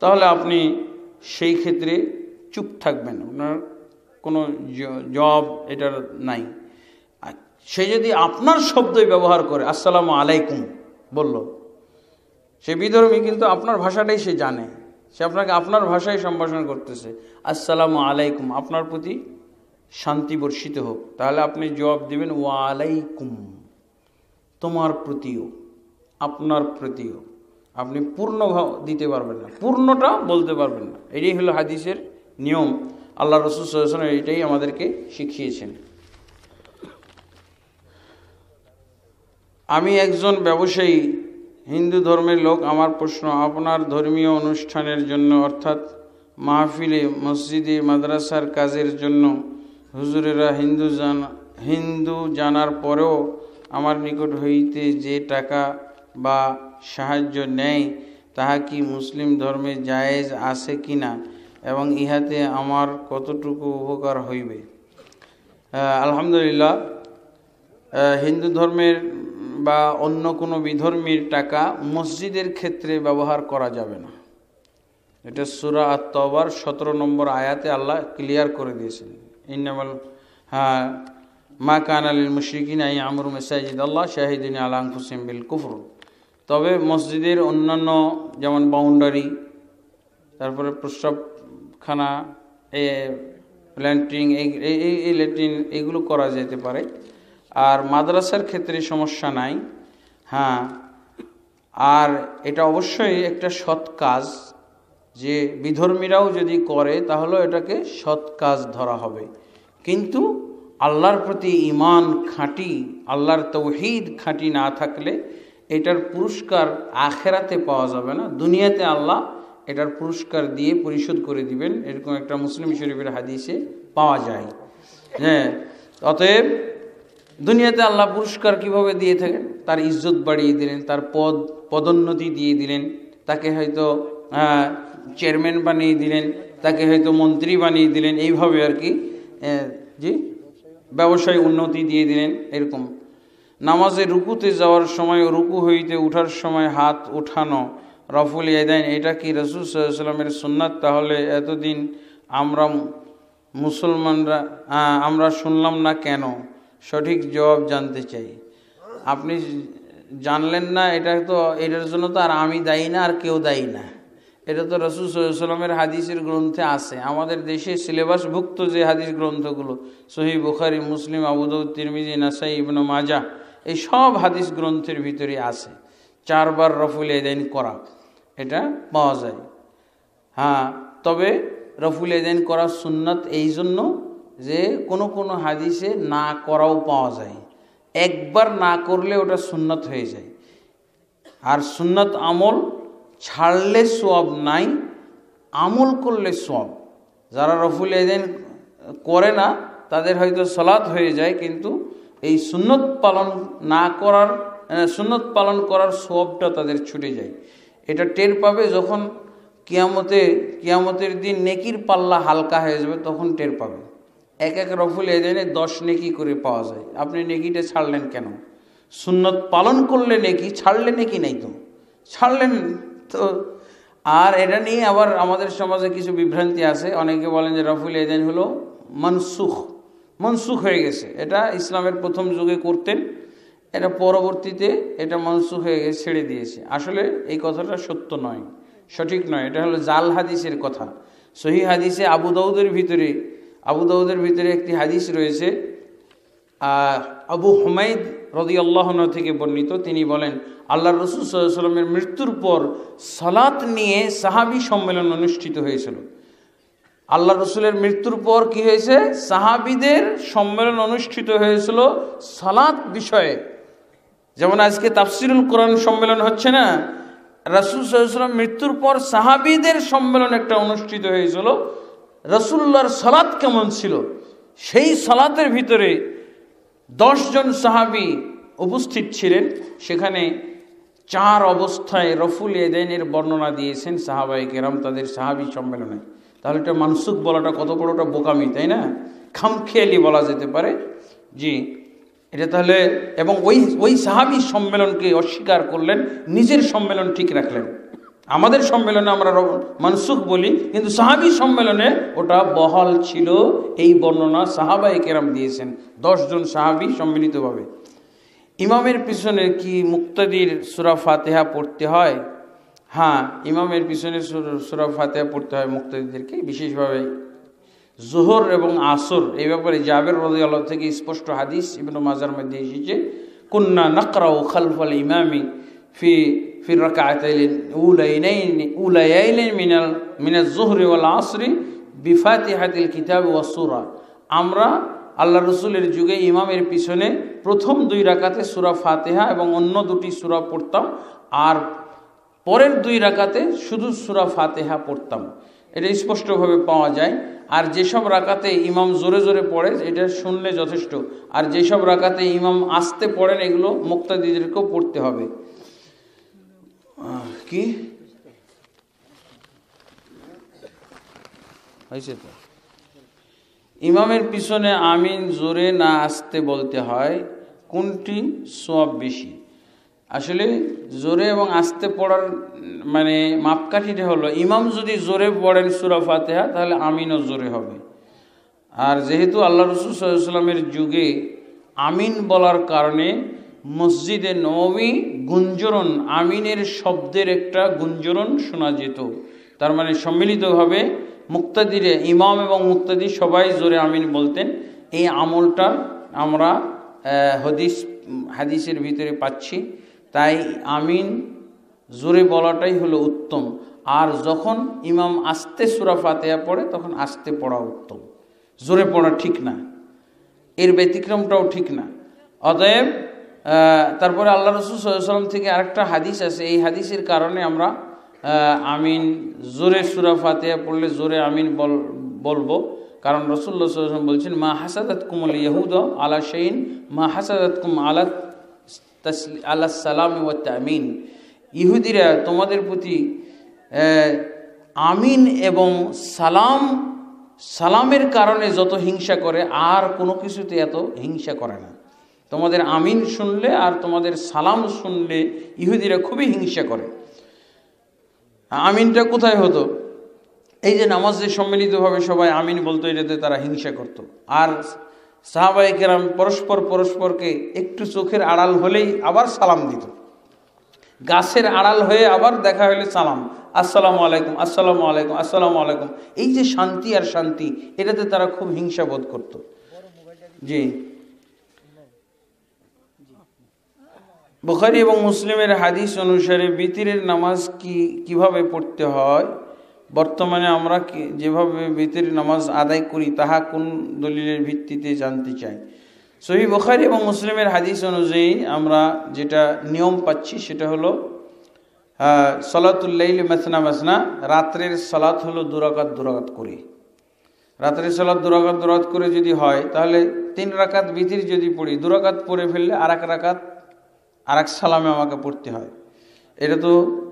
তাহলে আপনি সেই ক্ষেত্রে চুপ থাকবেন, আপনার কোনো জবাব এটার নাই। সে যদি আপনার শব্দই ব্যবহার করে আসসালামু আলাইকুম বলল, সে বিধর্মী কিন্তু আপনার ভাষাটাই সে জানে, সে আপনাকে আপনার ভাষায় সম্ভাষণ করতেছে, আসসালামু আলাইকুম, আপনার প্রতি শান্তি বর্ষিত হোক, তাহলে আপনি জবাব দিবেন ওয়া আলাইকুম, তোমার প্রতিও, আপনার প্রতিও। আপনি পূর্ণ দিতে পারবেন না, পূর্ণটা বলতে পারবেন না। এটাই হলো হাদিসের নিয়ম। আল্লাহ রাসূল সাল্লাল্লাহু আলাইহি ওয়াসাল্লাম এটাই আমাদেরকে শিখিয়েছেন। আমি একজন ব্যবসায়ী, হিন্দু ধর্মের লোক। আমার প্রশ্ন, আপনার ধর্মীয় অনুষ্ঠানের জন্য অর্থাৎ মাহফিলে, মসজিদে, মাদ্রাসার কাজের জন্য হুজুরেরা হিন্দু জানার পরেও আমার নিকট হইতে যে টাকা বা সাহায্য নেয় তাহা কি মুসলিম ধর্মে জায়েজ আছে কিনা এবং ইহাতে আমার কতটুকু উপকার হইবে? আলহামদুলিল্লাহ, হিন্দু ধর্মের বা অন্য কোনো বিধর্মীর টাকা মসজিদের ক্ষেত্রে ব্যবহার করা যাবে না। এটা সূরা আত-তাওবার 17 নম্বর আয়াতে আল্লাহ ক্লিয়ার করে দিয়েছেন, ইন্নামাল মা কানা লিল মুশরিকিনা আন ইয়ামুরু মাসাজিদাল্লাহ শাহিদিন আলা আনফুসিহিম বিল কুফর। তবে মসজিদের অন্যান্য যেমন বাউন্ডারি, তারপরে প্রস্রাবখানা, ল্যাট্রিন, এই ল্যাট্রিন এগুলো করা যেতে পারে। আর মাদ্রাসার ক্ষেত্রে সমস্যা নাই। হ্যাঁ, আর এটা অবশ্যই একটা সৎ কাজ, যে বিধর্মীরাও যদি করে তাহলে এটাকে সৎ কাজ ধরা হবে। কিন্তু আল্লাহর প্রতি ঈমান খাঁটি, আল্লাহর তাওহীদ খাঁটি না থাকলে এটার পুরস্কার আখেরাতে পাওয়া যাবে না, দুনিয়াতে আল্লাহ এটার পুরস্কার দিয়ে পরিশোধ করে দিবেন, এরকম একটা মুসলিম শরীফের হাদিসে পাওয়া যায়। হ্যাঁ, অতএব দুনিয়াতে আল্লাহ পুরস্কার কিভাবে দিয়ে থাকেন? তার ইজ্জত বাড়িয়ে দিলেন, তার পদোন্নতি দিয়ে দিলেন, তাকে হয়তো চেয়ারম্যান বানিয়ে দিলেন, তাকে হয়তো মন্ত্রী বানিয়ে দিলেন, এইভাবে আর কি জি ব্যবসায় উন্নতি দিয়ে দিলেন। এরকম নামাজে রুকুতে যাওয়ার সময়, রুকু হইতে উঠার সময় হাত উঠানো, রফুল ইয়াদাইন, এটা কি রাসূল সাল্লাল্লাহু আলাইহি ওয়াসাল্লামের সুন্নাত? তাহলে এতদিন আমরা মুসলমানরা আমরা শুনলাম না কেন? সঠিক জবাব জানতে চাই। আপনি জানলেন না, এটার জন্য তো আর আমি দায়ী না, আর কেউ দায়ী না। এটা তো রাসূল সাল্লাল্লাহু আলাইহি ওয়াসাল্লামের হাদিসের গ্রন্থে আছে। আমাদের দেশে সিলেবাসভুক্ত যে হাদিস গ্রন্থগুলো, সহিহ বুখারী, মুসলিম, আবু দাউদ, তিরমিজি, নাসাই, ইবনে মাজাহ, এই সব হাদিস গ্রন্থের ভিতরে আছে 4 বার রফুল ইয়াদাইন করা, এটা পাওয়া যায়। হ্যাঁ, তবে রফুল ইয়াদাইন করা সুন্নাত এই জন্য যে কোনো হাদিসে না করাও পাওয়া যায়। একবার না করলে ওটা সুন্নাত হয়ে যায়। আর সুন্নাত আমল ছাড়লে সওয়াব নাই, আমল করলে সওয়াব। যারা রফুল ইয়াদাইন করে না তাদের হয়তো সালাত হয়ে যায়, কিন্তু এই সুন্নত পালন করার সওয়াবটা তাদের ছুটে যায়। এটা টের পাবে যখন কিয়ামতের দিন নেকির পাল্লা হালকা হয়ে যাবে, তখন টের পাবে। এক রফুল ইয়াদাইনে 10 নেকি করে পাওয়া যায়। আপনি নেকিটা ছাড়লেন কেন? সুন্নত পালন করলে নেকি, ছাড়লে নেকি নাই তো, ছাড়লেন তো। আর এটা নিয়ে আবার আমাদের সমাজে কিছু বিভ্রান্তি আছে। অনেকে বলেন যে রফুল ইয়াদাইন হলো মনসুখ হয়ে গেছে। এটা ইসলামের প্রথম যুগে করতেন, এটা পরবর্তীতে এটা মনসুখ হয়ে গেছে, ছেড়ে দিয়েছে। আসলে এই কথাটা সত্য নয়, সঠিক নয়। এটা হলো জাল হাদিসের কথা। সহিহ হাদিসে আবু দাউদের ভিতরে একটি হাদিস রয়েছে, আবু হুমাইদ রাদিয়াল্লাহু আনহু থেকে বর্ণিত। তিনি বলেন, আল্লাহ রাসূল সাল্লাল্লাহু আলাইহি ওয়াসাল্লামের মৃত্যুর পর সালাত নিয়ে সাহাবী সম্মেলন অনুষ্ঠিত হয়েছিল। আল্লাহ রসুলের মৃত্যুর পর কি হয়েছে? সাহাবীদের সম্মেলন অনুষ্ঠিত হয়েছিল সালাত বিষয়ে। যেমন আজকে তাফসিরুল কোরআন সম্মেলন হচ্ছে না, রাসূল সাল্লাল্লাহু আলাইহি ওয়াসাল্লাম মৃত্যুর পর সাহাবীদের সম্মেলন একটা অনুষ্ঠিত হয়েছিল। রাসূলুল্লাহর সালাত কেমন ছিল, সেই সালাতের ভিতরে 10 জন সাহাবী উপস্থিত ছিলেন। সেখানে 4 অবস্থায় রফুল ইয়াদাইনের বর্ণনা দিয়েছেন সাহাবায়ে কেরাম তাদের সাহাবী সম্মেলনে। তাহলে এটা মানসুখ বলাটা কত বড়টা বোকামি, তাই না? খামখেয়ালি বলা যেতে পারে। জি, এটা তাহলে, এবং ওই সাহাবী সম্মেলনকে অস্বীকার করলেন, নিজের সম্মেলন ঠিক রাখলেন। আমাদের সম্মেলনে আমরা মানসুখ বলি, কিন্তু সাহাবী সম্মেলনে ওটা বহাল ছিল। এই বর্ণনা সাহাবায়ে কেরাম দিয়েছেন, 10 জন সাহাবী সম্মিলিতভাবে। ইমামের পিছনে কি মুক্তাদির সূরা ফাতিহা পড়তে হয়? হ্যাঁ, ইমামের পিছনে সূরা ফাতিহা পড়তে হয় মুক্তাদিদেরকে, বিশেষভাবে জোহর এবং আসর। এই ব্যাপারে জাবের রাদিয়াল্লাহু থেকে স্পষ্ট হাদিস ইবনে মাজার মধ্যে এসেছে, কুন্না নাকরাউ খালফাল ইমামি ফি রাকাতাইন উলায়াইন মিনাল যুহরি ওয়াল আসরি বিফাতিহাতিল কিতাব ওয়াস সূরা। আমরা আল্লাহ রসুলের যুগে ইমামের পিছনে প্রথম 2 রাকাতে সূরা ফাতিহা এবং অন্য 2টি সূরা পড়তাম, আর পরের 2 রাকাতে শুধু সূরা ফাতিহা পড়তাম। এটা স্পষ্টভাবে পাওয়া যায়। আর যেসব রাকাতে ইমাম জোরে জোরে পড়ে এটা শুনলে যথেষ্ট, আর যেসব রাকাতে ইমাম আস্তে পড়েন এগুলো মুক্তাদিদেরকেও পড়তে হবে। কি হয়েছে? তো ইমামের পিছনে আমিন জোরে না আস্তে বলতে হয়, কোনটি সওয়াব বেশি? আসলে জোরে এবং আস্তে পড়ার মানে মাপকাঠিটা হলো, ইমাম যদি জোরে পড়েন সূরা ফাতিহা তাহলে আমিনও জোরে হবে। আর যেহেতু আল্লাহ রাসূল সাল্লাল্লাহু আলাইহি ওয়াসাল্লামের যুগে আমিন বলার কারণে মসজিদে নববী গুঞ্জরণ, আমিনের শব্দের একটা গুঞ্জরণ শোনা যেত। তার মানে সম্মিলিতভাবে মুক্তাদিরে, ইমাম এবং মুক্তাদি সবাই জোরে আমিন বলতেন। এই আমলটা আমরা হাদিসের ভিতরে পাচ্ছি। তাই আমিন জোরে বলাটাই হলো উত্তম। আর যখন ইমাম আস্তে সূরা ফাতিহা পড়ে তখন আস্তে পড়া উত্তম, জোরে পড়া ঠিক না, এর ব্যতিক্রমটাও ঠিক না। অতএব তারপরে আল্লাহ রাসূল সাল্লাল্লাহু আলাইহি ওয়াসাল্লাম থেকে আরেকটা হাদিস আছে, এই হাদিসের কারণে আমরা আমিন জোরে সূরা ফাতিহা পড়লে জোরে আমিন বলবো। কারণ রাসূলুল্লাহ সাল্লাল্লাহু আলাইহি ওয়াসাল্লাম বলছেন, মা হাসাদাতকুমুল ইয়াহুদ আলা শাইইন মা হাসাদাতকুম আলা সালাম ওয়া তামিন। ইহুদিরা তোমাদের প্রতি আমিন এবং সালামের কারণে যত হিংসা করে আর কোনো কিছুতে এত হিংসা করে না। তোমাদের আমিন শুনলে আর তোমাদের সালাম শুনলে ইহুদিরা খুবই হিংসা করে। আমিনটা কোথায় হতো? এই যে নামাজে সম্মিলিতভাবে সবাই আমিন বলতো, এটাতে তারা হিংসা করত। আর সাহাবায়ে কেরাম পরস্পরকে একটু চোখের আড়াল হলেই আবার সালাম দিত, গাছের আড়াল হয়ে আবার দেখা হলে সালাম, আসসালামু আলাইকুম, আসসালামু আলাইকুম, আসসালামু আলাইকুম। এই যে শান্তি আর শান্তি, এটাতে তারা খুব হিংসা বোধ করত। জি, বুখারী এবং মুসলিমের হাদিস অনুসারে বিতিরের নামাজ কিভাবে পড়তে হয়, বর্তমানে আমরা যেভাবে বিতিরের নামাজ আদায় করি তাহা কোন দলিলের ভিত্তিতে জানতে চাই। সহিহ বুখারী এবং মুসলিমের হাদিস অনুযায়ী আমরা যেটা নিয়ম পাচ্ছি সেটা হলো সালাতুল লাইল মাসনা মাসনা, রাত্রের সালাত হলো দুরাকাত করে। রাত্রের সালাত দুরাকাত করে যদি হয় তাহলে 3 রাকাত বিতির যদি পড়ি, 2 রাকাত পড়ে ফেললে আর 1 রাকাত আর 1 সালামে আমাকে পড়তে হয়। এটা তো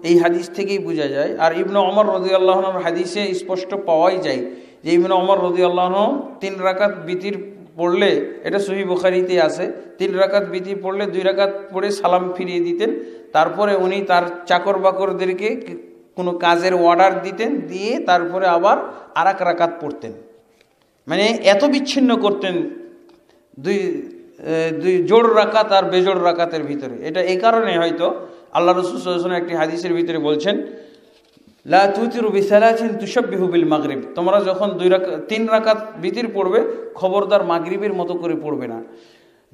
এই হাদিস থেকেই বোঝা যায়। আর ইবনে ওমর রাদিয়াল্লাহু আনহুর হাদিসে স্পষ্ট পাওয়াই যায় যে ইবনে ওমর রাদিয়াল্লাহু আনহু 3 রাকাত বিতির পড়লে, এটা সহিহ বুখারীতে আছে, 3 রাকাত বিতির পড়লে 2 রাকাত পড়ে সালাম ফিরিয়ে দিতেন। তারপরে উনি তার চাকর বাকরদেরকে কোনো কাজের অর্ডার দিতেন, দিয়ে তারপরে আবার আর 1 রাকাত পড়তেন। মানে এত বিচ্ছিন্ন করতেন দুই জোড় রাকাত আর বেজোড় রাকাতের ভিতরে। এটা এই কারণে হয়তো আল্লাহ রাসূল সাল্লাল্লাহু আলাইহি ওয়াসাল্লাম একটি হাদিসের ভিতরে বলছেন, লা তুতিরু বিসালাতিন তুশাব্বিহু বিল মাগরিব, তোমরা যখন 3 রাকাত বিতির পড়বে খবরদার মাগরিবের মতো করে পড়বে না।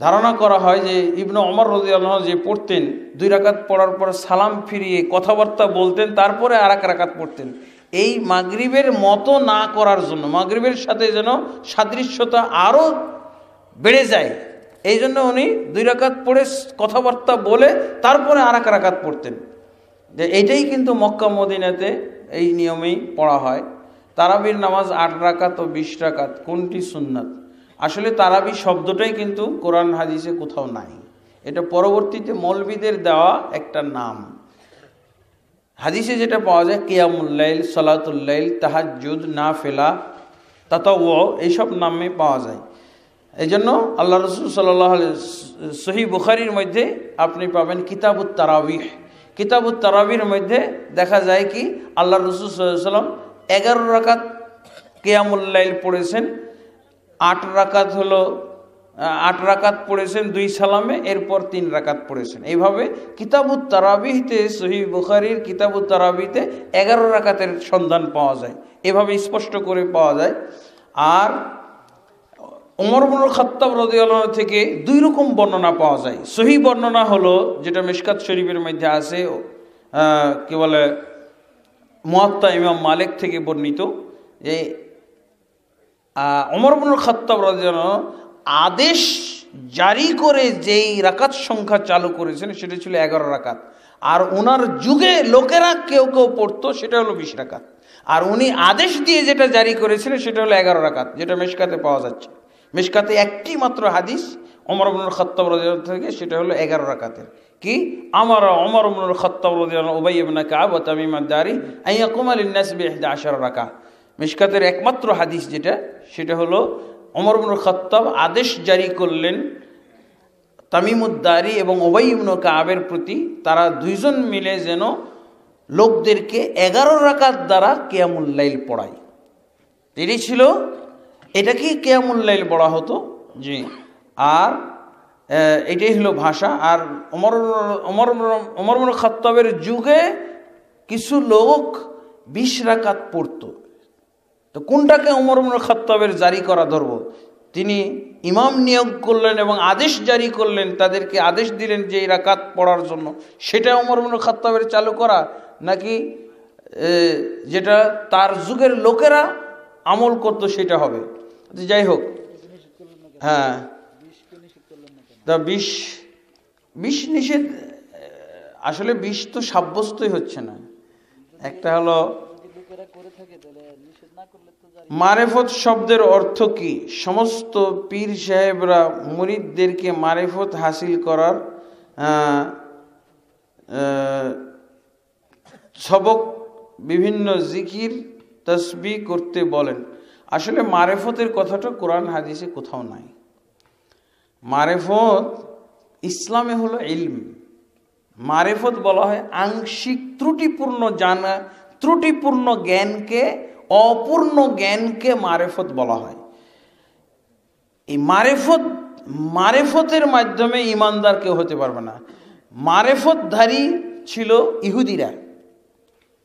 ধারণা করা হয় যে ইবনে ওমর রাদিয়াল্লাহু আনহু যে পড়তেন 2 রাকাত পড়ার পর সালাম ফিরিয়ে কথাবার্তা বলতেন, তারপরে আর 1 রাকাত পড়তেন, এই মাগরিবের মতো না করার জন্য, মাগরিবের সাথে যেন সাদৃশ্যতা আরও বেড়ে যায়, এই জন্য উনি 2 রাকাত পড়ে কথাবার্তা বলে তারপরে আর 1 রাকাত পড়তেন। যে এইটাই কিন্তু মক্কা মদিনাতে এই নিয়মেই পড়া হয়। তারাবির নামাজ 8 রাকাত ও 20 রাকাত, কোনটি সুন্নাত? আসলে তারাবি শব্দটাই কিন্তু কোরআন হাদিসে কোথাও নাই, এটা পরবর্তীতে মৌলবীদের দেওয়া একটা নাম। হাদিসে যেটা পাওয়া যায় কিয়ামুল লাইল, সালাতুল লাইল, তাহাজ্জুদ, নাফিলা, তাতাওয়ু, এইসব নামে পাওয়া যায়। এই জন্য আল্লাহ রাসূল সাল্লাল্লাহু আলাইহি সহিহ বুখারীর মধ্যে আপনি পাবেন কিতাবুত তারাবিহ। কিতাবুত তারাবির মধ্যে দেখা যায় কি আল্লাহ রাসূল সাল্লাল্লাহু আলাইহি ওয়াসাল্লাম 11 রাকাত কিয়ামুল লাইল পড়েছেন, 8 রাকাত হলো 8 রাকাত পড়েছেন 2 সালামে, এরপর 3 রাকাত পড়েছেন। এইভাবে কিতাবুত তারাবিহতে, সহিহ বুখারীর কিতাবুত তারাবিহতে 11 রাকাতের সন্ধান পাওয়া যায়, এভাবে স্পষ্ট করে পাওয়া যায়। আর ওমর ইবনুল খাত্তাব রাদিয়াল্লাহু আনহু থেকে 2 রকম বর্ণনা পাওয়া যায়। সহিহ বর্ণনা হলো যেটা মিশকাত শরীফের মধ্যে আছে, কি বলে মুয়াত্তা ইমাম মালিক থেকে বর্ণিত, যে ওমর ইবনুল খাত্তাব রাদিয়াল্লাহু আনহু আদেশ জারি করে যেই রাকাত সংখ্যা চালু করেছেন সেটা ছিল 11 রাকাত। আর ওনার যুগে লোকেরা কেউ পড়তো সেটা হলো 20 রাকাত। আর উনি আদেশ দিয়ে যেটা জারি করেছিলেন সেটা হলো 11 রাকাত, যেটা মিশকাতে পাওয়া যাচ্ছে। মিশকাতে একটি মাত্র হাদিস ওমর ইবনুল খাত্তাব রাদিয়াল্লাহু থেকে, সেটা হলো 11 রাকাতের। কি আমার ওমর ইবনুল খাত্তাব রাদিয়াল্লাহু উবাই ইবনে কাব ওয়া তামিম আদ-দারি আন ইয়াকুমা লিন-নাস বি-11 রাকা। মিশকাতের একমাত্র হাদিস যেটা, সেটা হলো ওমর ইবনুল খাত্তাব আদেশ জারি করলেন তামিম আদ-দারি এবং উবাই ইবনে কাবের প্রতি, তারা দুইজন মিলে যেন লোকদেরকে 11 রাকাত দ্বারা কিয়ামুল লাইল পড়ায়। এটাই ছিল, এটাকেই কিয়ামুল লাইল বলা হতো। জি, আর এটাই হলো ভাষা। আর ওমর ইবনে খাত্তাবের যুগে কিছু লোক 20 রাকাত পড়তো। তো কোনটাকে ওমর ইবনে খাত্তাবের জারি করা ধরব? তিনি ইমাম নিয়োগ করলেন এবং আদেশ জারি করলেন, তাদেরকে আদেশ দিলেন যে এই রাকাত পড়ার জন্য, সেটা ওমর ইবনে খাত্তাবের চালু করা, নাকি যেটা তার যুগের লোকেরা আমল করত সেটা হবে? যাই হোক, হ্যাঁ, তা 20 নিষেধ, আসলে 20 তো সাব্যস্তই হচ্ছে না। একটা হলো মারেফত শব্দের অর্থ কি? সমস্ত পীর সাহেবরা মুরিদদেরকে মারেফত হাসিল করার সবক বিভিন্ন জিকির তসবিহ করতে বলেন। আসলে মারেফতের কথাটা কোরআন হাদিসে কোথাও নাই। মারেফত ইসলামে হলো ইলম। মারেফত বলা হয় আংশিক ত্রুটিপূর্ণ জানা, ত্রুটিপূর্ণ জ্ঞানকে, অপূর্ণ জ্ঞানকে মারেফত বলা হয়। এই মারেফতের মাধ্যমে ইমানদার কেউ হতে পারবে না। মারেফতধারী ছিল ইহুদিরা,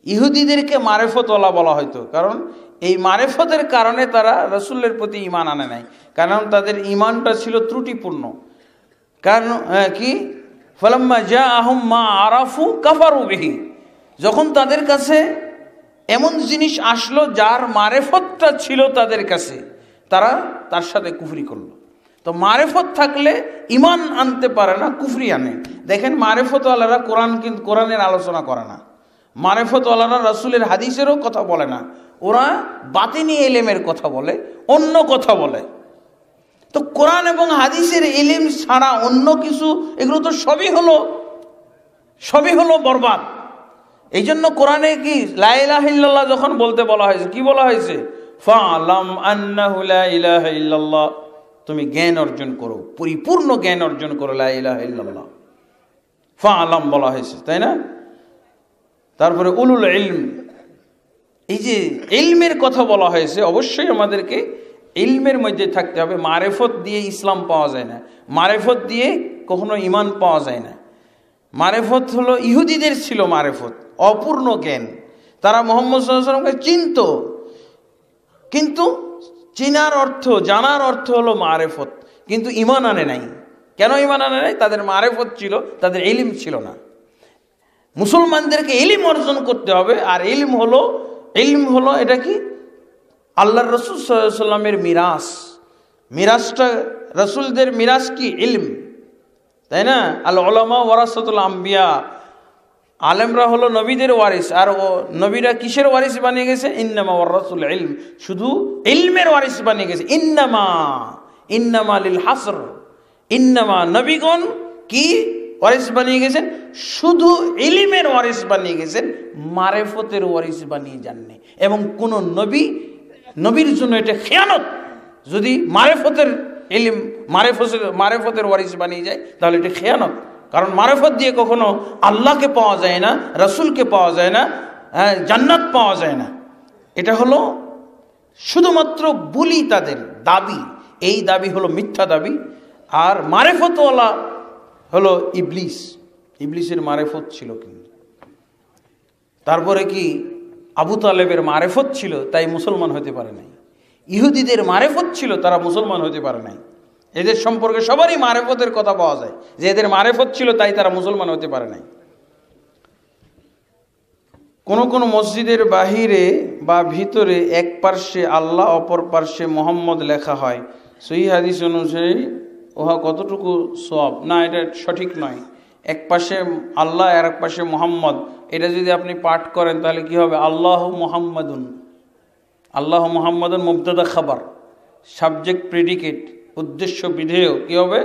ইহুদিদেরকে মারেফতওয়ালা বলা হয়তো, কারণ এই মারেফতের কারণে তারা রাসূলের প্রতি ঈমান আনে নাই, কারণ তাদের ঈমানটা ছিল ত্রুটিপূর্ণ। কারণ কি, ফালাম্মা জাআহুম মা আরাফু কাফারু বিহি, যখন তাদের কাছে এমন জিনিস আসলো যার মারেফতটা ছিল তাদের কাছে, তারা তার সাথে কুফরি করলো। তো মারেফত থাকলে ঈমান আনতে পারে না, কুফরি আনে। দেখেন, মারেফতওয়ালারা কোরআনের আলোচনা করে না, মারেফতওয়ালারা রাসূলের হাদিসেরও কথা বলে না, ওরা বাতিনি ইলমের কথা বলে, অন্য কথা বলে। তো কোরআন এবং হাদিসের ইলম ছাড়া অন্য কিছু, এগুলো তো সবই হলো বরবাদ। এই জন্য কোরআনে কি লা ইলাহা ইল্লাল্লাহ যখন বলতে বলা হয়েছে, কি বলা হয়েছে? ফা'লাম আন্নাহু লা ইলাহা ইল্লাল্লাহ, তুমি জ্ঞান অর্জন করো, পরিপূর্ণ জ্ঞান অর্জন করো, লা ইলাহা ইল্লাল্লাহ, ফা'লাম বলা হয়েছে, তাই না? তারপরে উলুল ইলম, এই যে ইলমের কথা বলা হয়েছে, অবশ্যই আমাদেরকে ইলমের মধ্যে থাকতে হবে। মারেফত দিয়ে ইসলাম পাওয়া যায় না, মারেফত দিয়ে কখনো ঈমান পাওয়া যায় না। মারেফত হলো, ইহুদিদের ছিল মারেফত, অপূর্ণ জ্ঞান। তারা মুহাম্মদ সাল্লাল্লাহু আলাইহি ওয়াসাল্লামকে চিনত, কিন্তু চিনার অর্থ, জানার অর্থ হলো মারেফত, কিন্তু ঈমান আনে নাই। কেন ঈমান আনে নাই? তাদের মারেফত ছিল, তাদের ইলম ছিল না। মুসলমানদেরকে ইলম অর্জন করতে হবে। আর ইলম হলো এটা কি? আল্লাহর রাসূল সাল্লাল্লাহু আলাইহি ওয়াসাল্লামের মিরাস। মিরাসটা, রাসূলদের মিরাস কি? ইলম, তাই না? আল উলামা ওয়ারাসাতুল আম্বিয়া, আলেমরা হলো নবীদের ওয়ারিস। আর ও নবীরা কিসের ওয়ারিস বানিয়ে গেছে? ইন্নামা ওয়ারাসুল ইলম, শুধু ইলমের ওয়ারিস বানিয়ে গেছে। ইন্নামা লিল হাসর, ইন্নামা, নবীগণ কি ওয়ারিস বানিয়ে গেছেন? শুধু ইলমের ওয়ারিস বানিয়ে গেছেন, মারেফতের ওয়ারিস বানিয়ে যাননি। এবং কোন নবীর জন্য এটা খেয়ানত যদি মারেফতের ইলম, মারেফতের ওয়ারিস বানিয়ে যায়, তাহলে এটা খেয়ানত। কারণ মারেফত দিয়ে কখনো আল্লাহকে পাওয়া যায় না, রাসূলকে পাওয়া যায় না, জান্নাত পাওয়া যায় না। এটা হলো শুধুমাত্র বলি তাদের দাবি, এই দাবি হলো মিথ্যা দাবি। আর মারেফতওয়ালা হলো ইবলিসের মারেফত ছিল। কিন্তু তারপরে কি, আবু তালেবের মারেফত ছিল, তাই মুসলমান হতে পারে নাই। ইহুদিদের মারেফত ছিল, তারা মুসলমান হতে পারে নাই। এদের সম্পর্কে সবারই মারেফতের কথা পাওয়া যায়, যে এদের মারেফত ছিল তাই তারা মুসলমান হতে পারে নাই। কোন মসজিদের বাহিরে বা ভিতরে এক পার্শ্বে আল্লাহ, অপর পার্শ্বে মোহাম্মদ লেখা হয়, সহিহ হাদিস অনুযায়ী উহা কতটুকু সওয়াব? না, এটা সঠিক নয়। এক পাশে আল্লাহ আর এক পাশে মোহাম্মদ, এটা যদি আপনি পাঠ করেন তাহলে কি হবে? আল্লাহ মুহাম্মাদুন, আল্লাহ মুহাম্মাদুন মুবতাদা খাবার, সাবজেক্ট প্রেডিকেট, উদ্দেশ্য বিধেয়, কি হবে?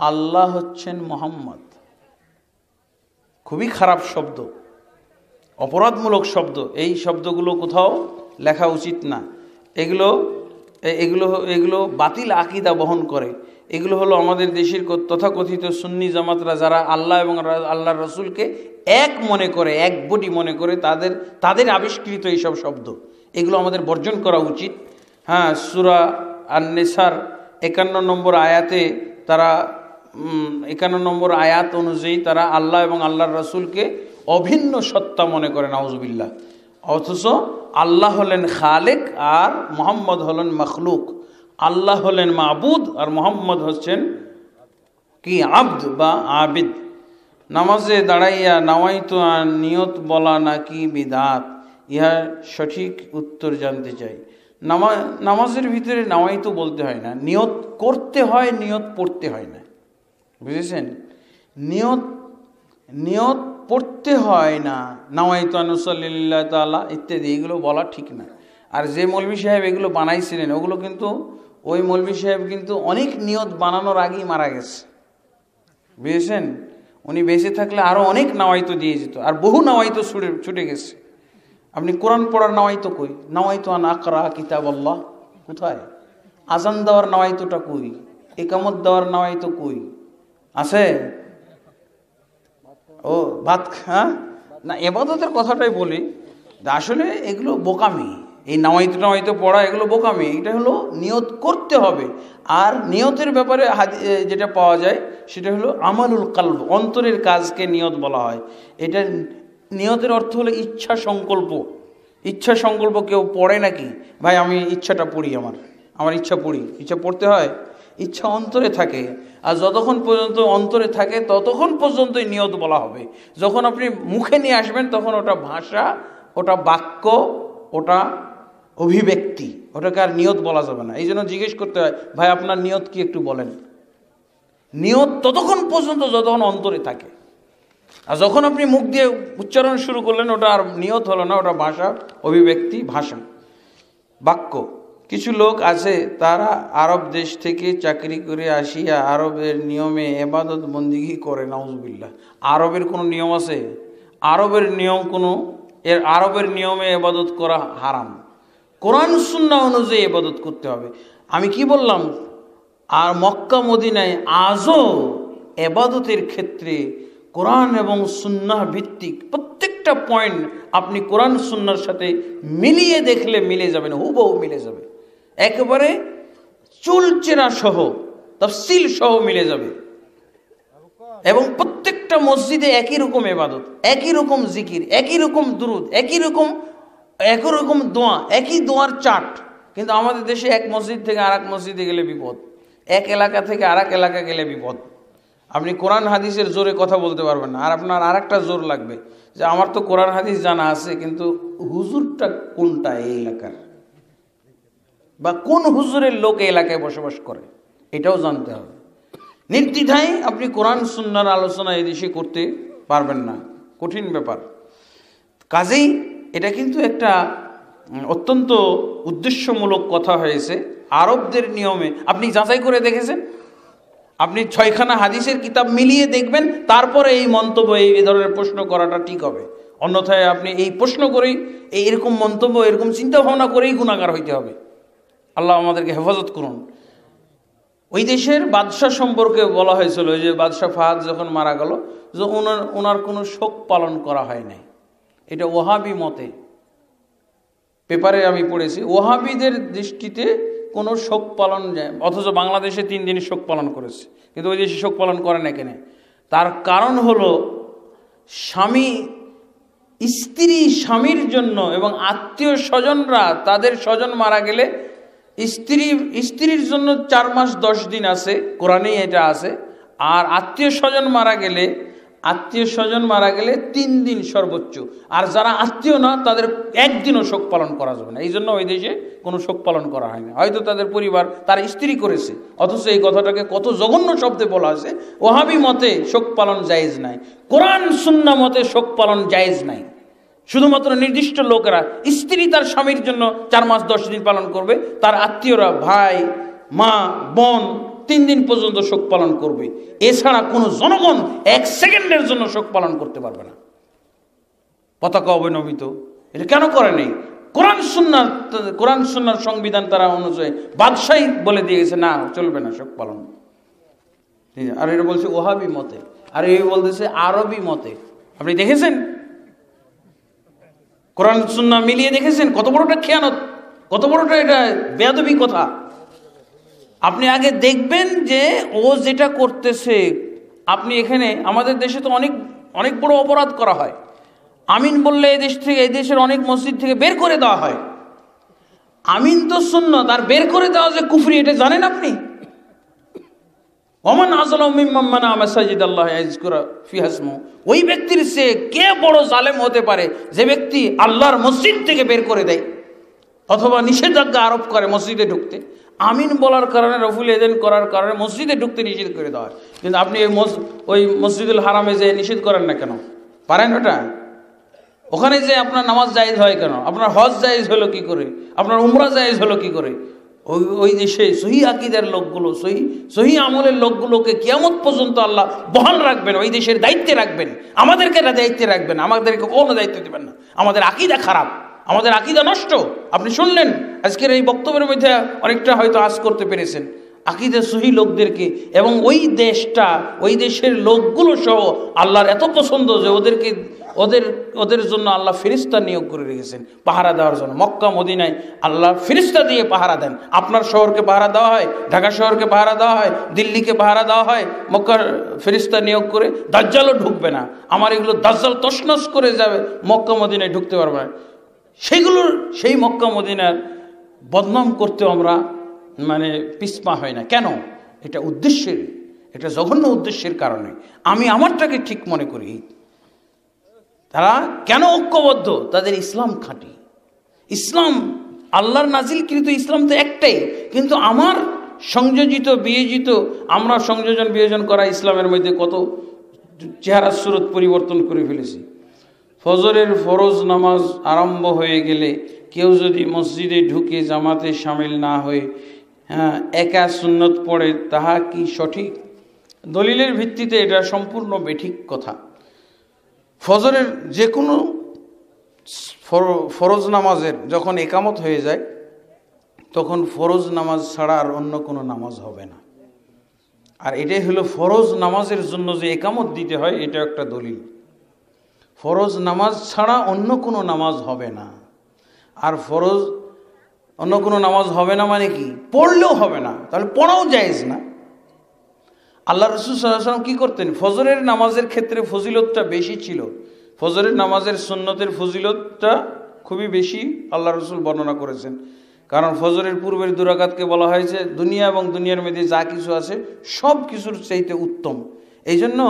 আল্লাহ হচ্ছেন মোহাম্মদ। খুবই খারাপ শব্দ, অপরাধমূলক শব্দ। এই শব্দগুলো কোথাও লেখা উচিত না। এগুলো এগুলো এগুলো বাতিল আকীদা বহন করে। এগুলো হলো আমাদের দেশের তথাকথিত সুন্নি জামাতরা, যারা আল্লাহ এবং আল্লাহর রসুলকে এক মনে করে, এক বডি মনে করে, তাদের আবিষ্কৃত এইসব শব্দ, এগুলো আমাদের বর্জন করা উচিত। হ্যাঁ, সূরা আন-নিসার 51 নম্বর আয়াতে তারা 51 নম্বর আয়াত অনুযায়ী তারা আল্লাহ এবং আল্লাহর রসুলকে অভিন্ন সত্তা মনে করে, নাউজুবিল্লাহ। অথচ আল্লাহ হলেন খালেক আর মুহাম্মদ হলেন মখলুক। আল্লাহ হলেন মাবুদ আর মুহাম্মদ হচ্ছেন কি? আব্দ বা আবিদ। নামাজে দাঁড়াইয়া নাওয়াইতু নিয়ত বলা নাকি বিদাত? ইহা সঠিক উত্তর জানতে চাই। নামাজের ভিতরে নাওয়াইতু বলতে হয় না, নিয়ত করতে হয়, নিয়ত পড়তে হয় না, বুঝেছেন? নিয়ত পড়তে হয় না, নাওয়াইতু আনুসাল্লিল্লাহ তাআলা ইত্যাদি, এগুলো বলা ঠিক না। আর যে মৌলভী সাহেব এগুলো বানাইছিলেন, ওগুলো কিন্তু ওই মৌলভী সাহেব কিন্তু অনেক নিয়ত বানানোর আগেই মারা গেছে, বুঝেছেন? উনি বেঁচে থাকলে আরও অনেক নাওয়াইতো দিয়ে যেত, আর বহু নাওয়াইতো ছুটে গেছে। আপনি কোরআন পড়ার নাওয়াইতো কই? নাওয়াইতো আন আকরা কিতাবাল্লাহ কোথায়? আজান দেওয়ার নাওয়াইতোটা কই? ইকামত দেওয়ার নাওয়াইতো কই? আছে? ও ভাত, হ্যাঁ না, ইবাদতের কথাটাই বলি। আসলে এগুলো বোকামি, এই নাওয়াইতো পড়া এগুলো বোকামি। এটা হলো নিয়ত করতে হবে। আর নিয়তের ব্যাপারে যেটা পাওয়া যায় সেটা হলো আমালুল কালব, অন্তরের কাজকে নিয়ত বলা হয়। এটা নিয়তের অর্থ হলো ইচ্ছা সংকল্প। ইচ্ছা সংকল্প কেউ পড়ে নাকি? ভাই আমি ইচ্ছাটা পড়ি, আমার ইচ্ছা পড়ি, ইচ্ছা পড়তে হয়? ইচ্ছা অন্তরে থাকে, আর যতক্ষণ পর্যন্ত অন্তরে থাকে ততক্ষণ পর্যন্তই নিয়ত বলা হবে। যখন আপনি মুখে নিয়ে আসবেন তখন ওটা ভাষা, ওটা বাক্য, ওটা অভিব্যক্তি, ওটাকে আর নিয়ত বলা যাবে না। এই জন্য জিজ্ঞেস করতে হয়, ভাই আপনার নিয়ত কি একটু বলেন। নিয়ত ততক্ষণ পর্যন্ত যতক্ষণ অন্তরে থাকে, আর যখন আপনি মুখ দিয়ে উচ্চারণ শুরু করলেন ওটা আর নিয়ত হলো না, ওটা ভাষা, অভিব্যক্তি, ভাষা, বাক্য। কিছু লোক আছে তারা আরব দেশ থেকে চাকরি করে আসিয়া আরবের নিয়মে ইবাদত বন্দিগি করে, নাউজুবিল্লাহ। আরবের কোনো নিয়ম আছে? আরবের নিয়মে ইবাদত করা হারাম। কোরআন সুন্নাহ অনুযায়ী ইবাদত করতে হবে। আমি কি বললাম? আর মক্কা মদিনায় আজও ইবাদতের ক্ষেত্রে কোরআন এবং সুন্নাহ ভিত্তিক প্রত্যেকটা পয়েন্ট আপনি কোরআন সুন্নাহর সাথে মিলিয়ে দেখলে মিলে যাবেন, হুবহু মিলে যাবে, একেবারে চুলচেরা সহ, তাফসিল সহ মিলে যাবে। এবং প্রত্যেকটা মসজিদে একই রকম ইবাদত, একই রকম জিকির, একই রকম দুরুদ, একই রকম দোয়া, একই দোয়ার চার্ট। কিন্তু আমাদের দেশে এক মসজিদ থেকে আরেক মসজিদে গেলে বিপদ, এক এলাকা থেকে আরেক এলাকা গেলে বিপদ। আপনি কোরআন হাদিসের জোরে কথা বলতে পারবেন না, আর আপনার আরেকটা জোর লাগবে যে আমার তো কোরআন হাদিস জানা আছে, কিন্তু হুজুরটা কোনটা এই এলাকার, বা কোন হুজুরের লোক এই এলাকায় বসবাস করে, এটাও জানতে হবে। নির্দ্বিধায় আপনি কোরআন সুন্নাহর আলোচনা এদেশে করতে পারবেন না, কঠিন ব্যাপার। কাজেই এটা কিন্তু একটা অত্যন্ত উদ্দেশ্যমূলক কথা হয়েছে। আরবদের নিয়মে আপনি যাচাই করে দেখেছেন? আপনি 6খানা হাদিসের কিতাব মিলিয়ে দেখবেন, তারপরে এই মন্তব্য, এই ধরনের প্রশ্ন করাটা ঠিক হবে। অন্যথায় আপনি এই প্রশ্ন করেই, এরকম মন্তব্য, এরকম চিন্তা ভাবনা করেই গুনাহগার হইতে হবে। আল্লাহ আমাদেরকে হেফাজত করুন। ওই দেশের বাদশাহ সম্পর্কে বলা হয়েছিল যে বাদশাহ ফাহাদ যখন মারা গেল, যে ওনার কোনো শোক পালন করা হয় নাই। এটা ওহাবি মতে, পেপারে আমি পড়েছি, ওহাবিদের দৃষ্টিতে কোনো শোক পালন যায়, অথচ বাংলাদেশে 3 দিন শোক পালন করেছে, কিন্তু ওই দেশে শোক পালন করে না কেন? তার কারণ হলো স্ত্রী স্বামীর জন্য এবং আত্মীয় স্বজনরা তাদের স্বজন মারা গেলে স্ত্রীর জন্য 4 মাস 10 দিন আছে, কোরআনেই এটা আছে। আর আত্মীয় স্বজন মারা গেলে আত্মীয় স্বজন মারা গেলে 3 দিন সর্বোচ্চ, আর যারা আত্মীয় না তাদের একদিনও শোক পালন করা যাবে না। এই জন্য ওই দেশে কোনো শোক পালন করা হয় না। হয়তো তাদের পরিবার, তার স্ত্রী করেছে, অথচ এই কথাটাকে কত জঘন্য শব্দে বলা হয়েছে। ওয়াহাবি মতে শোক পালন জায়েজ নাই, কোরআন সুন্নাহ মতে শোক পালন জায়েজ নাই। শুধুমাত্র নির্দিষ্ট লোকেরা, স্ত্রী তার স্বামীর জন্য 4 মাস 10 দিন পালন করবে, তার আত্মীয়রা ভাই মা বোন 3 দিন পর্যন্ত শোক পালন করবে। এছাড়া কোনো জনগণ 1 সেকেন্ডের জন্য শোক পালন করতে পারবে না। পতাকা অবনমিত এটা কেন করে নেই? কোরআন সুন্নাহর সংবিধান তারা অনুযায়ী বাদশাহী বলে দিয়ে গেছে না, চলবে না শোক পালন। আর এটা বলছে ওহাবি মতে, আর এই বলতেছে আরবি মতে। আপনি দেখেছেন কোরআন সুন্নাহ মিলিয়ে দেখেছেন? কত বড়টা খেয়ানত, কত বড়টা এটা বেয়াদবি কথা। আপনি আগে দেখবেন যে ও যেটা করতেছে। আপনি এখানে আমাদের দেশে তো অনেক অনেক বড় অপরাধ করা হয়। আমিন বললে এই দেশ থেকে, এই দেশের অনেক মসজিদ থেকে বের করে দেওয়া হয়। আমিন তো সুন্নাত, আর বের করে দেওয়া যে কুফরি, এটা জানেন আপনি? ওমান আযলামু মিম্মান মানা মাসাজিদাল্লাহি আযকুরা ফিহা ইসমুহু। ওই ব্যক্তির চেয়ে কে বড় জালেম হতে পারে যে ব্যক্তি আল্লাহর মসজিদ থেকে বের করে দেয় অথবা নিষেধাজ্ঞা আরোপ করে মসজিদে ঢুকতে। আমিন বলার কারণে, রফুল এদেন করার কারণে মসজিদে ঢুকতে নিষেধ করে দেওয়া হয়। কিন্তু আপনি ওই মসজিদুল হারামে যে নিষেধ করেন না কেন? পারেন ওটা? ওখানে যে আপনার নামাজ জায়েজ হয় কেন? আপনার হজ জায়েজ হলো কি করে? আপনার উমরা জায়েজ হলো কি করে? ওই দেশে সহি আকীদার লোকগুলো, সহি আমলের লোকগুলোকে কিয়ামত পর্যন্ত আল্লাহ বহাল রাখবেন, ওই দেশের দায়িত্বে রাখবেন। আমাদেরকে এটা দায়িত্বে রাখবেন, আমাদেরকে কোনো দায়িত্ব দেবেন না। আমাদের আকীদা খারাপ, আমাদের আকীদা নষ্ট। আপনি শুনলেন আজকের এই বক্তব্যের মধ্যে অনেকটা হয়তো আজ করতে পেরেছেন আকীদা সহি লোকদেরকে। এবং ওই দেশটা, ওই দেশের লোকগুলো সহ আল্লাহর এত পছন্দ যে ওদের জন্য আল্লাহ ফেরেশতা নিয়োগ করে রেখেছেন পাহারা দেওয়ার জন্য। মক্কা মদিনায় আল্লাহ ফেরেশতা দিয়ে পাহারা দেন। আপনার শহরকে পাহারা দেওয়া হয়, ঢাকা শহরকে পাহারা দেওয়া হয়, দিল্লিকে পাহারা দেওয়া হয় মক্কার ফেরেশতা নিয়োগ করে। দাজ্জালও ঢুকবে না। আমার এগুলো দাজ্জাল তছনছ করে যাবে, মক্কা মদিনায় ঢুকতে পারবে না। সেই মক্কা মদিনার বদনাম করতেও আমরা পিছপা হয় না কেন? এটা উদ্দেশ্যের, এটা জঘন্য উদ্দেশ্যের কারণে। আমি আমারটাকে ঠিক মনে করি। তারা কেন ঐক্যবদ্ধ? তাদের ইসলাম খাঁটি। ইসলাম আল্লাহর নাজিলকৃত ইসলাম তো একটাই, কিন্তু আমার সংযোজিত বিয়োজিত, আমরা সংযোজন বিয়োজন করা ইসলামের মধ্যে কত চেহারা সুরত পরিবর্তন করে ফেলেছি। ফজরের ফরজ নামাজ আরম্ভ হয়ে গেলে কেউ যদি মসজিদে ঢুকে জামাতে শামিল না হয়ে একা সুন্নত পড়ে, তাহা কি সঠিক? দলিলের ভিত্তিতে এটা সম্পূর্ণ বেঠিক কথা। ফজরের যে কোনো ফরজ নামাজের যখন একামত হয়ে যায়, তখন ফরজ নামাজ ছাড়া আর অন্য কোনো নামাজ হবে না। আর এটাই হলো ফরজ নামাজের জন্য যে একামত দিতে হয়, এটা একটা দলিল। ফরজ নামাজ ছাড়া অন্য কোনো নামাজ হবে না। আর ফরজ অন্য কোনো নামাজ হবে না মানে কি? পড়লেও হবে না, তাহলে পড়াও জায়েজ না। আল্লাহ রাসূল সাল্লাল্লাহু আলাইহি ওয়াসাল্লাম কি করতেন? ফজরের নামাজের ক্ষেত্রে ফজিলতটা বেশি ছিল। ফজরের নামাজের সুন্নতের ফজিলতটা খুবই বেশি আল্লাহ রাসূল বর্ণনা করেছেন। কারণ ফজরের পূর্বের 2 রাকাতকে বলা হয়েছে দুনিয়া এবং দুনিয়ার মধ্যে যা কিছু আছে সব কিছুর চাইতে উত্তম। এই জন্য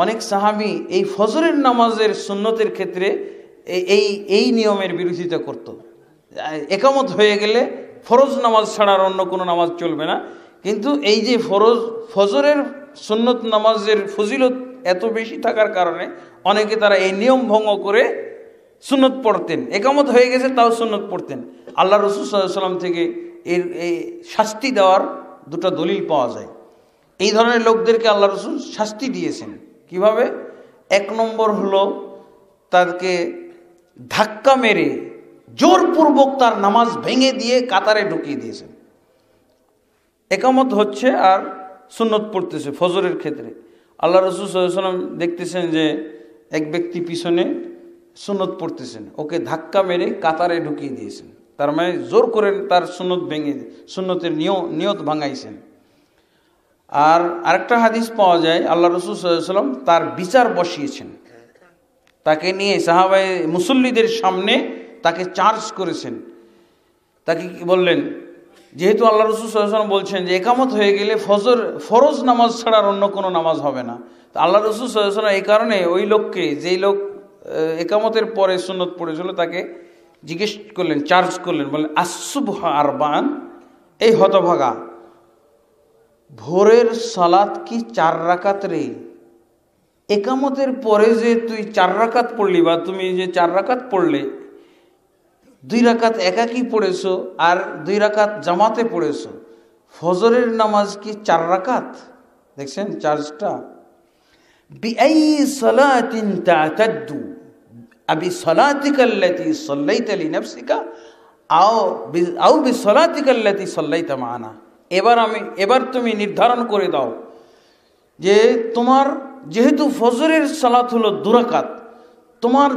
অনেক সাহাবী এই ফজরের নামাজের সুন্নতের ক্ষেত্রে এই নিয়মের বিরোধিতা করত। একামত হয়ে গেলে ফরজ নামাজ ছাড়া আর অন্য কোনো নামাজ চলবে না। কিন্তু এই যে ফজরের সুন্নত নামাজের ফজিলত এত বেশি থাকার কারণে অনেকে তারা এই নিয়ম ভঙ্গ করে সুন্নত পড়তেন। একামত হয়ে গেছে তাও সুন্নত পড়তেন। আল্লাহ রাসূল সাল্লাল্লাহু আলাইহি ওয়াসাল্লাম থেকে এই শাস্তি দেওয়ার 2টা দলিল পাওয়া যায়। এই ধরনের লোকদেরকে আল্লাহ রাসূল শাস্তি দিয়েছেন। কিভাবে? 1 নম্বর হলো তাদেরকে ধাক্কা মেরে জোরপূর্বক তার নামাজ ভেঙে দিয়ে কাতারে ঢুকিয়ে দিয়েছেন। একামত হচ্ছে আর সুন্নত পড়তেছে ফজরের ক্ষেত্রে। আল্লাহ রাসূল সাল্লাল্লাহু আলাইহি ওয়াসাল্লাম দেখতেছেন যে এক ব্যক্তি পিছনে সুন্নত পড়তেছেন, ওকে ধাক্কা মেরে কাতারে ঢুকিয়ে দিয়েছেন। তার মানে জোর করে তার সুন্নত ভেঙে, সুন্নতের নিয়ত ভাঙাইছেন। আর আরেকটা হাদিস পাওয়া যায় আল্লাহ রাসূল সাল্লাল্লাহু আলাইহি ওয়াসাল্লাম তার বিচার বসিয়েছেন। তাকে নিয়ে সাহাবায়ে মুসল্লিদের সামনে তাকে চার্জ করেছেন। তাকে কি বললেন? যেহেতু আল্লাহ রাসূল সাল্লাল্লাহু আলাইহি ওয়াসাল্লাম বলছেন যে একামত হয়ে গেলে ফরজ নামাজ ছাড়া অন্য কোনো নামাজ হবে না, তো আল্লাহ রাসূল সাল্লাল্লাহু আলাইহি ওয়াসাল্লাম এই কারণে ওই লোককে, যেই লোক একামতের পরে সুন্নত পড়েছিল, তাকে জিজ্ঞেস করলেন, চার্জ করলেন, বললেন আসুবহ আরবান, এই হতভাগা, ভোরের সালাত কি 4 রাকাত রে? একামতের পরে যে তুই 4 রাকাত পড়লি, বা তুমি যে 4 রাকাত পড়লে, 2 রাকাত একাকি পড়েছো আর 2 রাকাত জামাতে পড়েছো, ফজরের নামাজ কি 4 রাকাত? দেখছেন চার্জটা। বিআই সালাতিন তা'তাদ্দু আবি সালাতিকা আল্লাতী সাল্লাইতা লিনাফসিকা আও বিসালাতিকা আল্লাতী সাল্লাইতা মা'ানা। এবার তুমি নির্ধারণ করে দাও যে তোমার যেহেতু ফজরের সালাত হলো 2 রাকাত, তোমার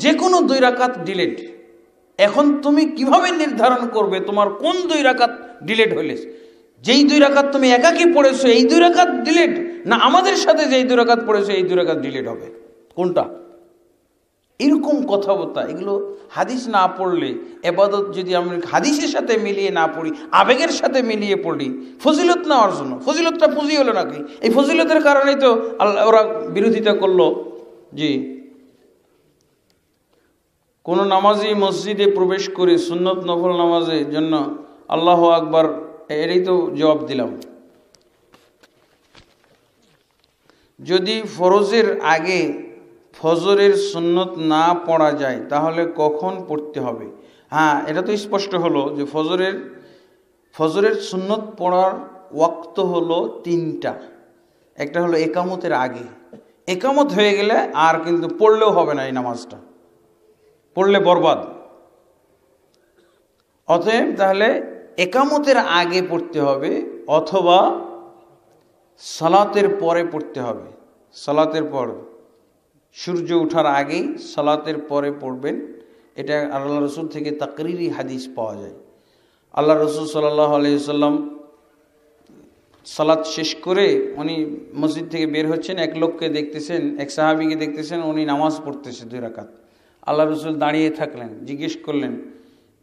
যে কোনো 2 রাকাত ডিলেট। এখন তুমি কিভাবে নির্ধারণ করবে তোমার কোন 2 রাকাত ডিলেট হইলে? যেই 2 রাকাত তুমি একাকি পড়েছো এই 2 রাকাত ডিলেট, না আমাদের সাথে যেই 2 রাকাত পড়েছো এই 2 রাকাত ডিলেট হবে? কোনটা? এরকম কথাবার্তা, এগুলো হাদিস না পড়লে, এবাদত যদি আমরা হাদিসের সাথে মিলিয়ে না পড়ি, আবেগের সাথে মিলিয়ে পড়ি, ফজিলত নেওয়ার জন্য, ফজিলতটা পুঁজি হলো নাকি? এই ফজিলতের কারণেই তো ওরা বিরোধিতা করলো। জি, কোন নামাজি মসজিদে প্রবেশ করে সুন্নত নফল নামাজের জন্য আল্লাহু আকবার, এরই তো জবাব দিলাম। যদি ফরজের আগে ফজরের সুন্নত না পড়া যায় তাহলে কখন পড়তে হবে? হ্যাঁ, এটা তো স্পষ্ট হলো যে ফজরের সুন্নত পড়ার ওয়াক্ত হলো 3টা। একটা হলো একামতের আগে, একামত হয়ে গেলে আর কিন্তু পড়লেও হবে না, এই নামাজটা পড়লে বরবাদ। অতএব তাহলে একামতের আগে পড়তে হবে, অথবা সালাতের পরে পড়তে হবে। সালাতের পর, সূর্য ওঠার আগেই সালাতের পরে পড়বেন। এটা আল্লাহ রসুল থেকে তাকরিরি হাদিস পাওয়া যায়। আল্লাহ রসুল সাল্লাল্লাহু আলাইহি ওয়াসাল্লাম সালাত শেষ করে উনি মসজিদ থেকে বের হচ্ছেন, এক লোককে দেখতেছেন, এক সাহাবীকে দেখতেছেন, উনি নামাজ পড়তেছে 2 রাকাত। আল্লাহ রসুল দাঁড়িয়ে থাকলেন, জিজ্ঞেস করলেন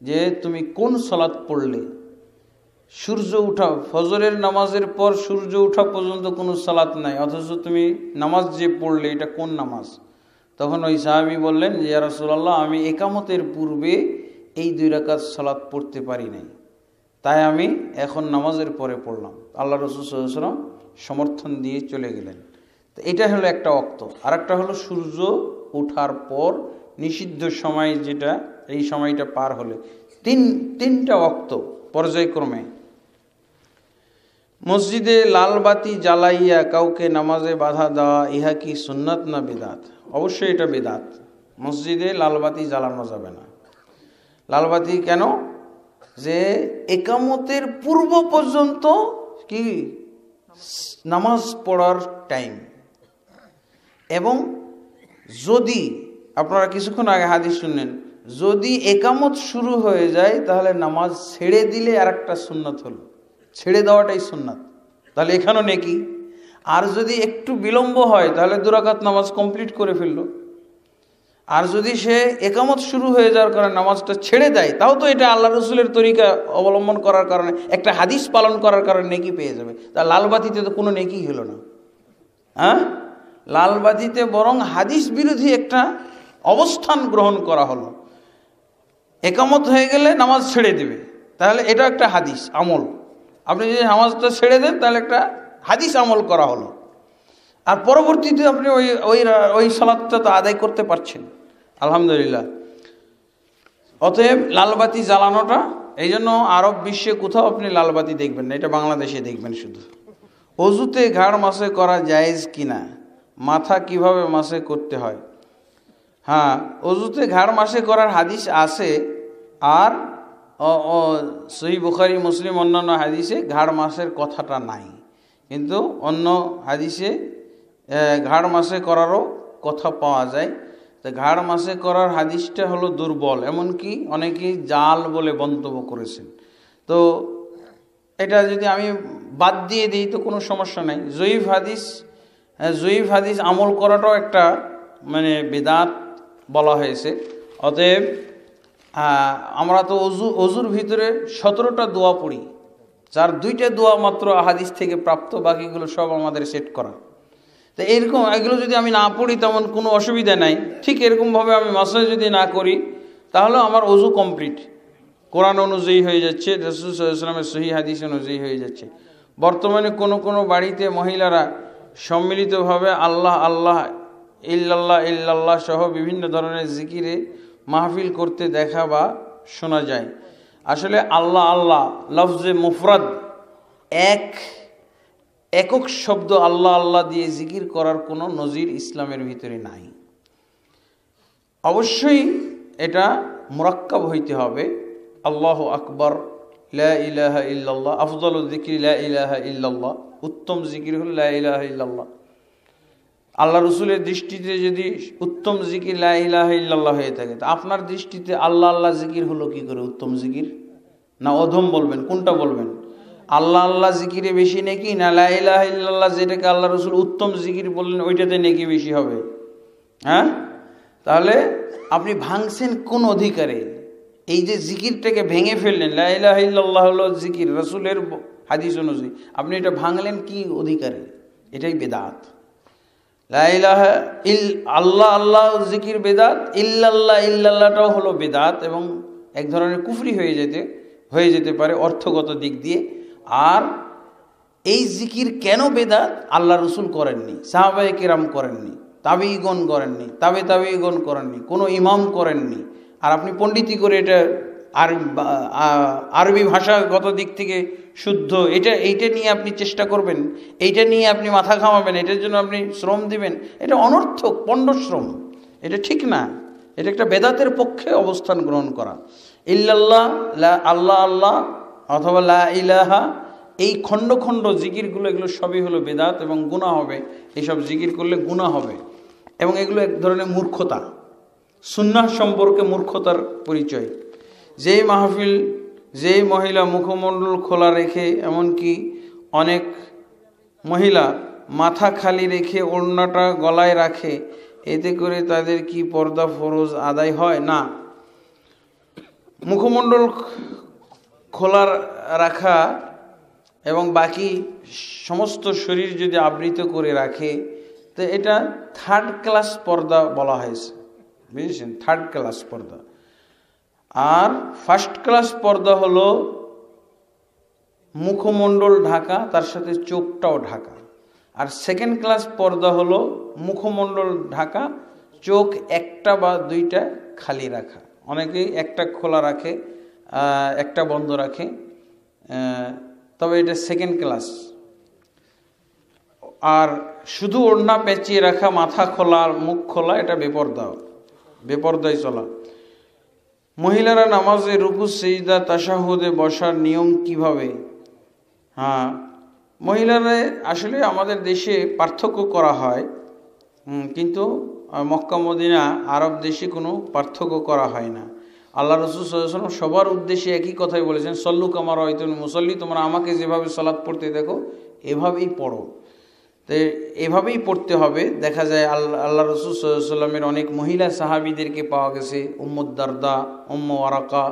যে তুমি কোন সালাত পড়লে? সূর্য উঠা, ফজরের নামাজের পর সূর্য উঠা পর্যন্ত কোনো সালাত নাই, অথচ তুমি নামাজ যে পড়লে এটা কোন নামাজ? তখন ওই সাহাবী বললেন যে ইয়া রাসূলুল্লাহ, আমি একামতের পূর্বে এই 2 রাকাত সালাত পড়তে পারি নাই, তাই আমি এখন নামাজের পরে পড়লাম। আল্লাহ রাসূল সাল্লাল্লাহু আলাইহি ওয়াসাল্লাম সমর্থন দিয়ে চলে গেলেন। তো এটা হলো একটা ওয়াক্ত। আর একটা হলো সূর্য ওঠার পর নিষিদ্ধ সময়, যেটা এই সময়টা পার হলে, তিনটা ওয়াক্ত পর্যায়ক্রমে। মসজিদে লাল বাতি জ্বালাইয়া কাউকে নামাজে বাধা দেওয়া, ইহা কি সুন্নাত না বিদাত? অবশ্যই এটা বিদাত। মসজিদে লাল বাতি জ্বালানো যাবে না। লাল বাতি কেন? যে একামতের পূর্ব পর্যন্ত কি নামাজ পড়ার টাইম, এবং যদি আপনারা কিছুক্ষণ আগে হাদিস শুনলেন, যদি একামত শুরু হয়ে যায় তাহলে নামাজ ছেড়ে দিলে আর একটা সুন্নাত হলো, ছেড়ে দেওয়াটাই সুন্নাত, তাহলে এখানেও নেকি। আর যদি একটু বিলম্ব হয় তাহলে 2 রাকাত নামাজ কমপ্লিট করে ফেললো। আর যদি সে একামত শুরু হয়ে যাওয়ার কারণে নামাজটা ছেড়ে দেয়, তাও তো এটা আল্লাহ রসুলের তরিকা অবলম্বন করার কারণে, একটা হাদিস পালন করার কারণে নেকি পেয়ে যাবে। তা লালবাতিতে তো কোনো নেকি হলো না। হ্যাঁ, লালবাতিতে বরং হাদিস বিরোধী একটা অবস্থান গ্রহণ করা হলো। একামত হয়ে গেলে নামাজ ছেড়ে দেবে, তাহলে এটা একটা হাদিস আমল। আপনি যদি নামাজটা ছেড়ে দেন তাহলে একটা হাদিস আমল করা হলো, আর পরবর্তীতে আপনি ওই সালাতটা তো আদায় করতে পারছেন, আলহামদুলিল্লাহ। অতএব লালবাতি জ্বালানোটা, এই জন্য আরব বিশ্বে কোথাও আপনি লালবাতি দেখবেন না, এটা বাংলাদেশে দেখবেন শুধু। অজুতে ঘাড় মাসে করা জায়েজ কিনা, মাথা কিভাবে মাসে করতে হয়? হ্যাঁ, অজুতে ঘাড় মাসে করার হাদিস আছে, আর সহিহ বুখারী মুসলিম অন্যান্য হাদিসে ঘাড় মাসের কথাটা নাই, কিন্তু অন্য হাদিসে ঘাড় মাসে করারও কথা পাওয়া যায়। তো ঘাড় মাসে করার হাদিসটা হলো দুর্বল, এমনকি অনেকেই জাল বলে মন্তব্য করেছেন। তো এটা যদি আমি বাদ দিয়ে দিই তো কোনো সমস্যা নাই। জয়ীফ হাদিস আমল করাটাও একটা বিদআত বলা হয়েছে। অতএব আমরা তো অজুর ভিতরে 17টা দোয়া পড়ি, যার 2টা দোয়া মাত্র হাদিস থেকে প্রাপ্ত, বাকিগুলো সব আমাদের সেট করা। তো এরকম এগুলো যদি আমি না পড়ি তেমন কোনো অসুবিধা নাই। ঠিক এরকমভাবে আমি মাসাজ যদি না করি তাহলে আমার ওযু কমপ্লিট, কোরআন অনুযায়ী হয়ে যাচ্ছে, রাসূল সাল্লাল্লাহু আলাইহি ওয়াসাল্লামের সহিহ হাদিস অনুযায়ী হয়ে যাচ্ছে। বর্তমানে কোনো বাড়িতে মহিলারা সম্মিলিতভাবে আল্লাহ আল্লাহ ইল্লাল্লাহ ইল্লাল্লাহ সহ বিভিন্ন ধরনের জিকিরে মাহফিল করতে দেখা বা শোনা যায়। আসলে আল্লাহ আল্লাহ লফজে মুফরাদ, একক শব্দ আল্লাহ আল্লাহ দিয়ে জিকির করার কোনো নজির ইসলামের ভিতরে নাই। অবশ্যই এটা মুরাক্কাব হইতে হবে। আল্লাহু আকবার, লা ইলাহা ইল্লাল্লাহ, আফদালুল যিকরি লা ইলাহা ইল্লাল্লাহ, উত্তম জিকির হলো লা ইলাহা ইল্লাল্লাহ। আল্লাহ রসুলের দৃষ্টিতে যদি উত্তম জিকির লা ইলাহা ইল্লাল্লাহ হয়ে থাকে, তো আপনার দৃষ্টিতে আল্লাহ আল্লাহ জিকির হলো কি করে? উত্তম জিকির না অধম বলবেন? কোনটা বলবেন? আল্লাহ আল্লাহ জিকিরে বেশি নেকি, না লা ইলাহা ইল্লাল্লাহ যেটাকে আল্লাহ রসুল উত্তম জিকির বললেন ওইটাতে নেকি বেশি হবে? হ্যাঁ, তাহলে আপনি ভাঙছেন কোন অধিকারে? এই যে জিকিরটাকে ভেঙে ফেললেন, লা ইলাহা ইল্লাল্লাহ হলো জিকির রসুলের হাদিস অনুযায়ী, আপনি এটা ভাঙলেন কি অধিকারে? এটাই বেদাত। লা ইলাহা আল্লাহ আল্লাহ জিকির বেদাত, ইল্লাল্লাহ ইল্লাল্লাহটাও হলো বেদাত এবং এক ধরনের কুফরি হয়ে যেতে পারে অর্থগত দিক দিয়ে। আর এই জিকির কেন বেদাত? আল্লাহ রসুল করেননি, সাহাবায়ে কেরাম করেননি, তাবিঈগণ করেননি, তাবিঈগণ করেননি, কোনো ইমাম করেননি। আর আপনি পণ্ডিতি করে এটা আরবি ভাষাগত দিক থেকে শুদ্ধ, এইটা নিয়ে আপনি চেষ্টা করবেন, এইটা নিয়ে আপনি মাথা ঘামাবেন, এটার জন্য আপনি শ্রম দিবেন, এটা অনর্থক পণ্ডশ্রম, এটা ঠিক না। এটা একটা বেদাতের পক্ষে অবস্থান গ্রহণ করা। ইল্লাল্লাহ, আল্লাহ আল্লাহ অথবা লা ইলাহা, এই খণ্ড খণ্ড জিকিরগুলো, এগুলো সবই হলো বেদাত এবং গুনাহ হবে। এইসব জিকির করলে গুনাহ হবে এবং এগুলো এক ধরনের মূর্খতা, সুন্নাহ সম্পর্কে মূর্খতার পরিচয়। যেই মহিলা মুখমণ্ডল খোলা রেখে, এমনকি অনেক মহিলা মাথা খালি রেখে ওড়নাটা গলায় রাখে, এতে করে তাদের কি পর্দা ফরজ আদায় হয়? না। মুখমণ্ডল খোলা রাখা এবং বাকি সমস্ত শরীর যদি আবৃত করে রাখে, তো এটা থার্ড ক্লাস পর্দা বলা হয়েছে, বুঝেছেন? থার্ড ক্লাস পর্দা। আর ফার্স্ট ক্লাস পর্দা হলো মুখমণ্ডল ঢাকা, তার সাথে চোখটাও ঢাকা। আর সেকেন্ড ক্লাস পর্দা হলো মুখমণ্ডল ঢাকা, চোখ একটা বা দুইটা খালি রাখা। অনেকেই একটা খোলা রাখে, একটা বন্ধ রাখে, তবে এটা সেকেন্ড ক্লাস। আর শুধু ওড়না পেঁচিয়ে রাখা, মাথা খোলা, মুখ খোলা, এটা বেপর্দায় চলা। মহিলারা নামাজে রুকু সিজদা তাশাহুদে বসার নিয়ম কিভাবে? হ্যাঁ, মহিলারা আসলে আমাদের দেশে পার্থক্য করা হয়, কিন্তু মক্কা মদিনা আরব দেশে কোনো পার্থক্য করা হয় না। আল্লাহ রাসূল সাল্লাল্লাহু আলাইহি ওয়াসাল্লাম সবার উদ্দেশ্যে একই কথাই বলেছেন, সল্লু কামা রাআইতুমুনি মুসাল্লি, তোমরা আমাকে যেভাবে সালাত পড়তে দেখো এভাবেই পড়ো। তো এভাবেই পড়তে হবে। দেখা যায় আল্লাহ রাসূল সাল্লাল্লাহু আলাইহি ওয়াসাল্লামের অনেক মহিলা সাহাবীদেরকে পাওয়া গেছে, উম্মুদ দারদা, উম্মু ওয়ারাকা,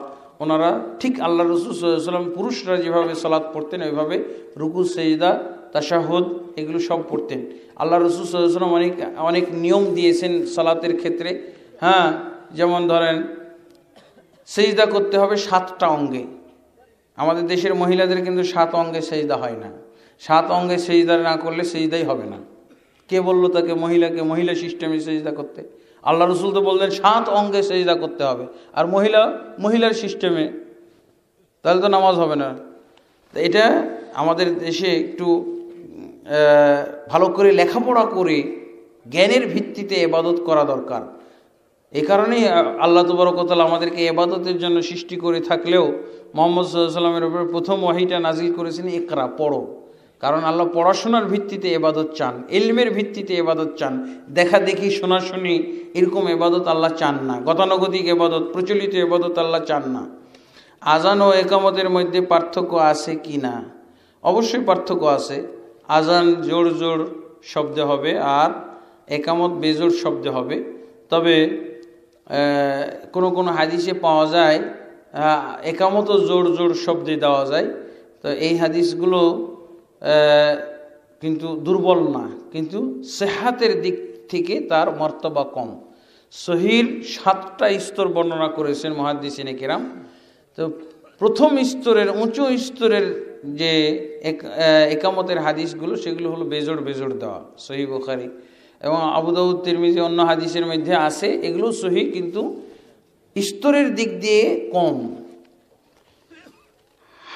ওনারা ঠিক আল্লাহ রাসূল সাল্লাল্লাহু আলাইহি ওয়াসাল্লাম পুরুষরা যেভাবে সালাত পড়তেন ওইভাবে রুকু সিজদা তাশাহুদ এগুলো সব পড়তেন। আল্লাহ রাসূল সাল্লাল্লাহু আলাইহি ওয়াসাল্লাম অনেক নিয়ম দিয়েছেন সালাতের ক্ষেত্রে। হ্যাঁ, যেমন ধরেন সিজদা করতে হবে 7টা অঙ্গে। আমাদের দেশের মহিলাদের কিন্তু 7 অঙ্গে সিজদা হয় না। 7 অঙ্গে সিজদা না করলে সিজদাই হবে না। কে বলল তাকে মহিলা সিস্টেমে সিজদা করতে? আল্লাহ রসুল তো বললেন 7 অঙ্গে সিজদা করতে হবে, আর মহিলার সিস্টেমে, তাহলে তো নামাজ হবে না। এটা আমাদের দেশে একটু ভালো করে লেখাপড়া করে জ্ঞানের ভিত্তিতে ইবাদত করা দরকার। এই কারণেই আল্লাহ তাবারক ওয়া তাআলা আমাদেরকে ইবাদতের জন্য সৃষ্টি করে থাকলেও মুহাম্মদ সাল্লাল্লাহু আলাইহি ওয়াসাল্লামের উপর প্রথম ওহীটা নাজিল করেছেন ইকরা, পড়ো। কারণ আল্লাহ পড়াশোনার ভিত্তিতে ইবাদত চান, ইলমের ভিত্তিতে ইবাদত চান। দেখা দেখি শোনাশুনি এরকম ইবাদত আল্লাহ চান না। গতানুগতিক ইবাদত, প্রচলিত ইবাদত আল্লাহ চান না। আজান ও ইকামতের মধ্যে পার্থক্য আছে কি না? অবশ্যই পার্থক্য আছে। আজান জোর জোর শব্দে হবে আর ইকামত বেজোর শব্দে হবে। তবে কোনো হাদিসে পাওয়া যায় ইকামতও জোর জোর শব্দে দেওয়া যায়। তো এই হাদিসগুলো কিন্তু দুর্বল না, কিন্তু সেহাতের দিক থেকে তার মর্তবা কম। সহির 7টা স্তর বর্ণনা করেছেন মুহাদ্দিসিনে কেরাম। তো প্রথম স্তরের, উঁচু স্তরের যে একামতের হাদিসগুলো, সেগুলো হলো বেজোড় দেওয়া, সহিহ বুখারী এবং আবু দাউদ, তিরমিজি, অন্য হাদিসের মধ্যে আছে, এগুলো সহিহ কিন্তু স্তরের দিক দিয়ে কম।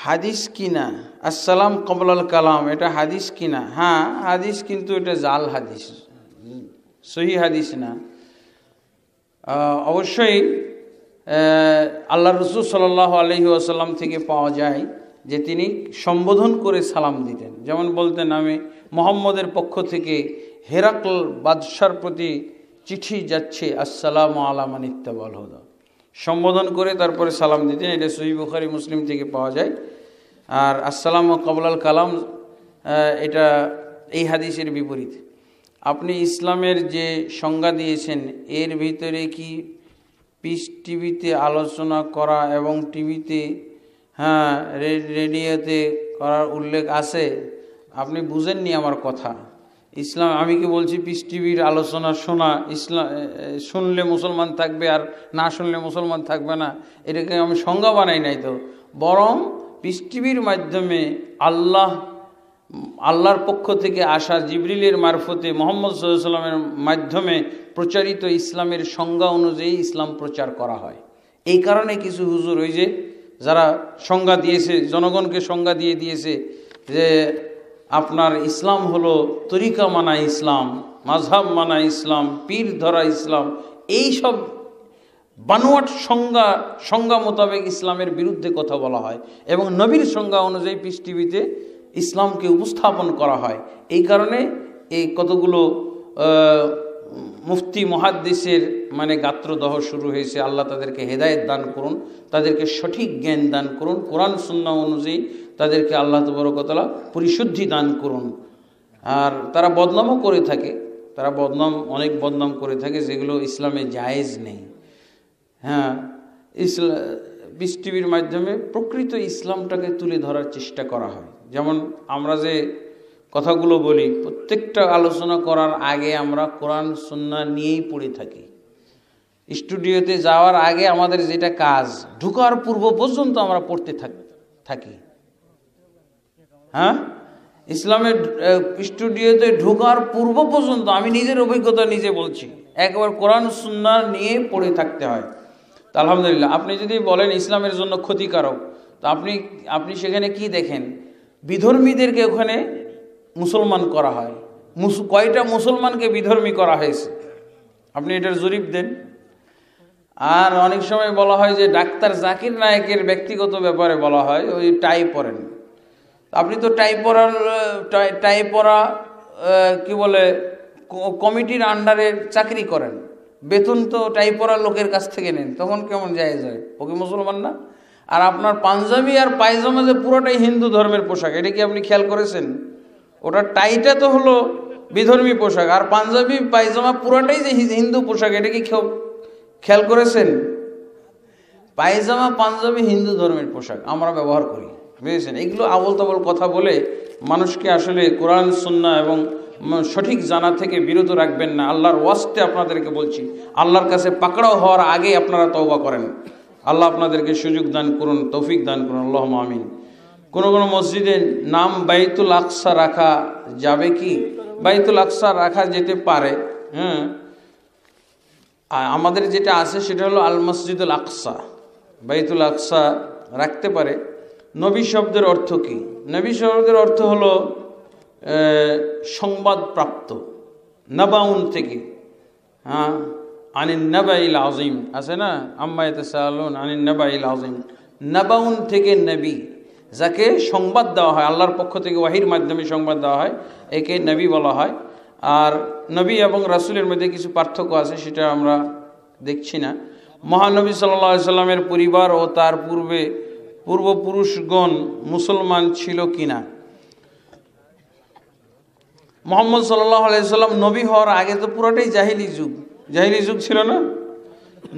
হাদিস কিনা আসসালাম কবলাল কালাম, এটা হাদিস কিনা? হ্যাঁ হাদিস, কিন্তু এটা জাল হাদিস, সহিহ হাদিস না। অবশ্যই আল্লাহ রাসূল সাল্লাল্লাহু আলাইহি ওয়াসাল্লাম থেকে পাওয়া যায় যে তিনি সম্বোধন করে সালাম দিতেন। যেমন বলতেন, আমি মুহাম্মদের পক্ষ থেকে হেরাকল বাদশার প্রতি চিঠি যাচ্ছে, আসসালামু আলা মান ইত্তাবাল হুদা, সম্বোধন করে তারপরে সালাম দিতেন। এটা সহিহ বুখারী, মুসলিম থেকে পাওয়া যায়। আর আসসালামু কবলাল কালাম, এটা এই হাদিসের বিপরীত। আপনি ইসলামের যে সংজ্ঞা দিয়েছেন, এর ভিতরে কি পিস টিভিতে আলোচনা করা এবং টিভিতে, রেডিওতে করার উল্লেখ আছে? আপনি বুঝেননি আমার কথা। ইসলাম, আমি কি বলছি পিস টিভির আলোচনা শোনা, ইসলাম শুনলে মুসলমান থাকবে আর না শুনলে মুসলমান থাকবে না, এটাকে আমি সংজ্ঞা বানাই নাই তো। বরং পিস টিভির মাধ্যমে আল্লাহর পক্ষ থেকে আসা জিবরিলের মারফতে মুহাম্মদ সাল্লাল্লাহু আলাইহি ওয়াসাল্লামের মাধ্যমে প্রচারিত ইসলামের সংজ্ঞা অনুযায়ী ইসলাম প্রচার করা হয়। এই কারণে কিছু হুজুর, ওই যে যারা সংজ্ঞা দিয়েছে, জনগণকে সংজ্ঞা দিয়ে দিয়েছে যে আপনার ইসলাম হলো তরিকা মানা ইসলাম, মাযহাব মানা ইসলাম, পীর ধরা ইসলাম, এই সব বানোয়াট সংজ্ঞা মোতাবেক ইসলামের বিরুদ্ধে কথা বলা হয় এবং নবীর সংজ্ঞা অনুযায়ী পিস টিভিতে ইসলামকে উপস্থাপন করা হয়। এই কারণে এই কতগুলো মুফতি মুহাদ্দিসের গাত্রদহ শুরু হয়েছে। আল্লাহ তাদেরকে হেদায়েত দান করুন, তাদেরকে সঠিক জ্ঞান দান করুন, কোরআন সুন্নাহ অনুযায়ী তাদেরকে আল্লাহ তাবারক ওয়া তাআলা পরিশুদ্ধি দান করুন। আর তারা বদনামও করে থাকে, অনেক বদনাম করে থাকে, যেগুলো ইসলামে জায়েজ নেই। পিস টিভির মাধ্যমে প্রকৃত ইসলামটাকে তুলে ধরার চেষ্টা করা হয়। যেমন আমরা যে কথাগুলো বলি, প্রত্যেকটা আলোচনা করার আগে আমরা কোরআন সুন্নাহ নিয়েই পড়ে থাকি। স্টুডিওতে যাওয়ার আগে আমাদের যেটা কাজ, ঢোকার পূর্ব পর্যন্ত আমরা পড়তে থাকি। ইসলামের স্টুডিওতে ঢোকার পূর্ব পর্যন্ত, আমি নিজের অভিজ্ঞতা নিজে বলছি, একবার কোরআন সুন্নাহ নিয়ে পড়ে থাকতে হয়। তা আলহামদুলিল্লাহ, আপনি যদি বলেন ইসলামের জন্য ক্ষতিকারক, তো আপনি সেখানে কি দেখেন? বিধর্মীদেরকে ওখানে মুসলমান করা হয়। কয়টা মুসলমানকে বিধর্মী করা হয়েছে আপনি এটার জরিপ দেন। আর অনেক সময় বলা হয় যে ডাক্তার জাকির নায়েকের ব্যক্তিগত ব্যাপারে বলা হয়, ওই টাই পরেন। আপনি তো টাই পরা কি বলে কমিটির আন্ডারে চাকরি করেন, বেতন তো টাই পরা লোকের কাছ থেকে নেন, তখন কেমন জায়েজ হয়? ওকে মুসলমান না? আর আপনার পাঞ্জাবি আর পায়জামা যে পুরোটাই হিন্দু ধর্মের পোশাক, এটা কি আপনি খেয়াল করেছেন? ওটা টাইটা তো হলো বিধর্মী পোশাক, আর পাঞ্জাবি পায়জামা পুরোটাই যে হিন্দু পোশাক, এটা কি খেয়াল করেছেন? পায়জামা পাঞ্জাবি হিন্দু ধর্মের পোশাক আমরা ব্যবহার করি, বুঝেছেন? এগুলো আবল তাবল কথা বলে মানুষকে আসলে কোরআন সুন্নাহ এবং সঠিক জানা থেকে বিরত রাখবেন না। আল্লাহর ওয়াস্তে আপনাদেরকে বলছি, আল্লাহর কাছে পাকড়াও হওয়ার আগে আপনারা তওবা করেন। আল্লাহ আপনাদেরকে সুযোগ দান করুন, তৌফিক দান করুন, আল্লাহুম্মা আমিন। কোনো মসজিদের নাম বাইতুল আকসা রাখা যাবে কি? বাইতুল আকসা রাখা যেতে পারে। আমাদের যেটা আছে সেটা হলো আল মসজিদুল আকসা। বাইতুল আকসা রাখতে পারে। নবী শব্দের অর্থ কি? নবী শব্দের অর্থ হলো সংবাদপ্রাপ্ত, নাবাউন থেকে। আনিন নাবাইল আযীম আছে না, আম্মা ইয়াতাসাআলুন আনিন নাবাইল আযীম। নাবাউন থেকে নবী, যাকে সংবাদ দেওয়া হয়, আল্লাহর পক্ষ থেকে ওয়াহির মাধ্যমে সংবাদ দেওয়া হয়, একে নবী বলা হয়। আর নবী এবং রাসূলের মধ্যে কিছু পার্থক্য আছে, সেটা আমরা দেখছি না। মহানবী সাল্লাল্লাহু আলাইহি সাল্লামের পরিবার ও তার পূর্বপুরুষগণ মুসলমান ছিল কিনা? মুহাম্মদ সাল্লাল্লাহু আলাইহি সাল্লাম নবী হওয়ার আগে তো পুরোটাই জাহিলি যুগ ছিল না?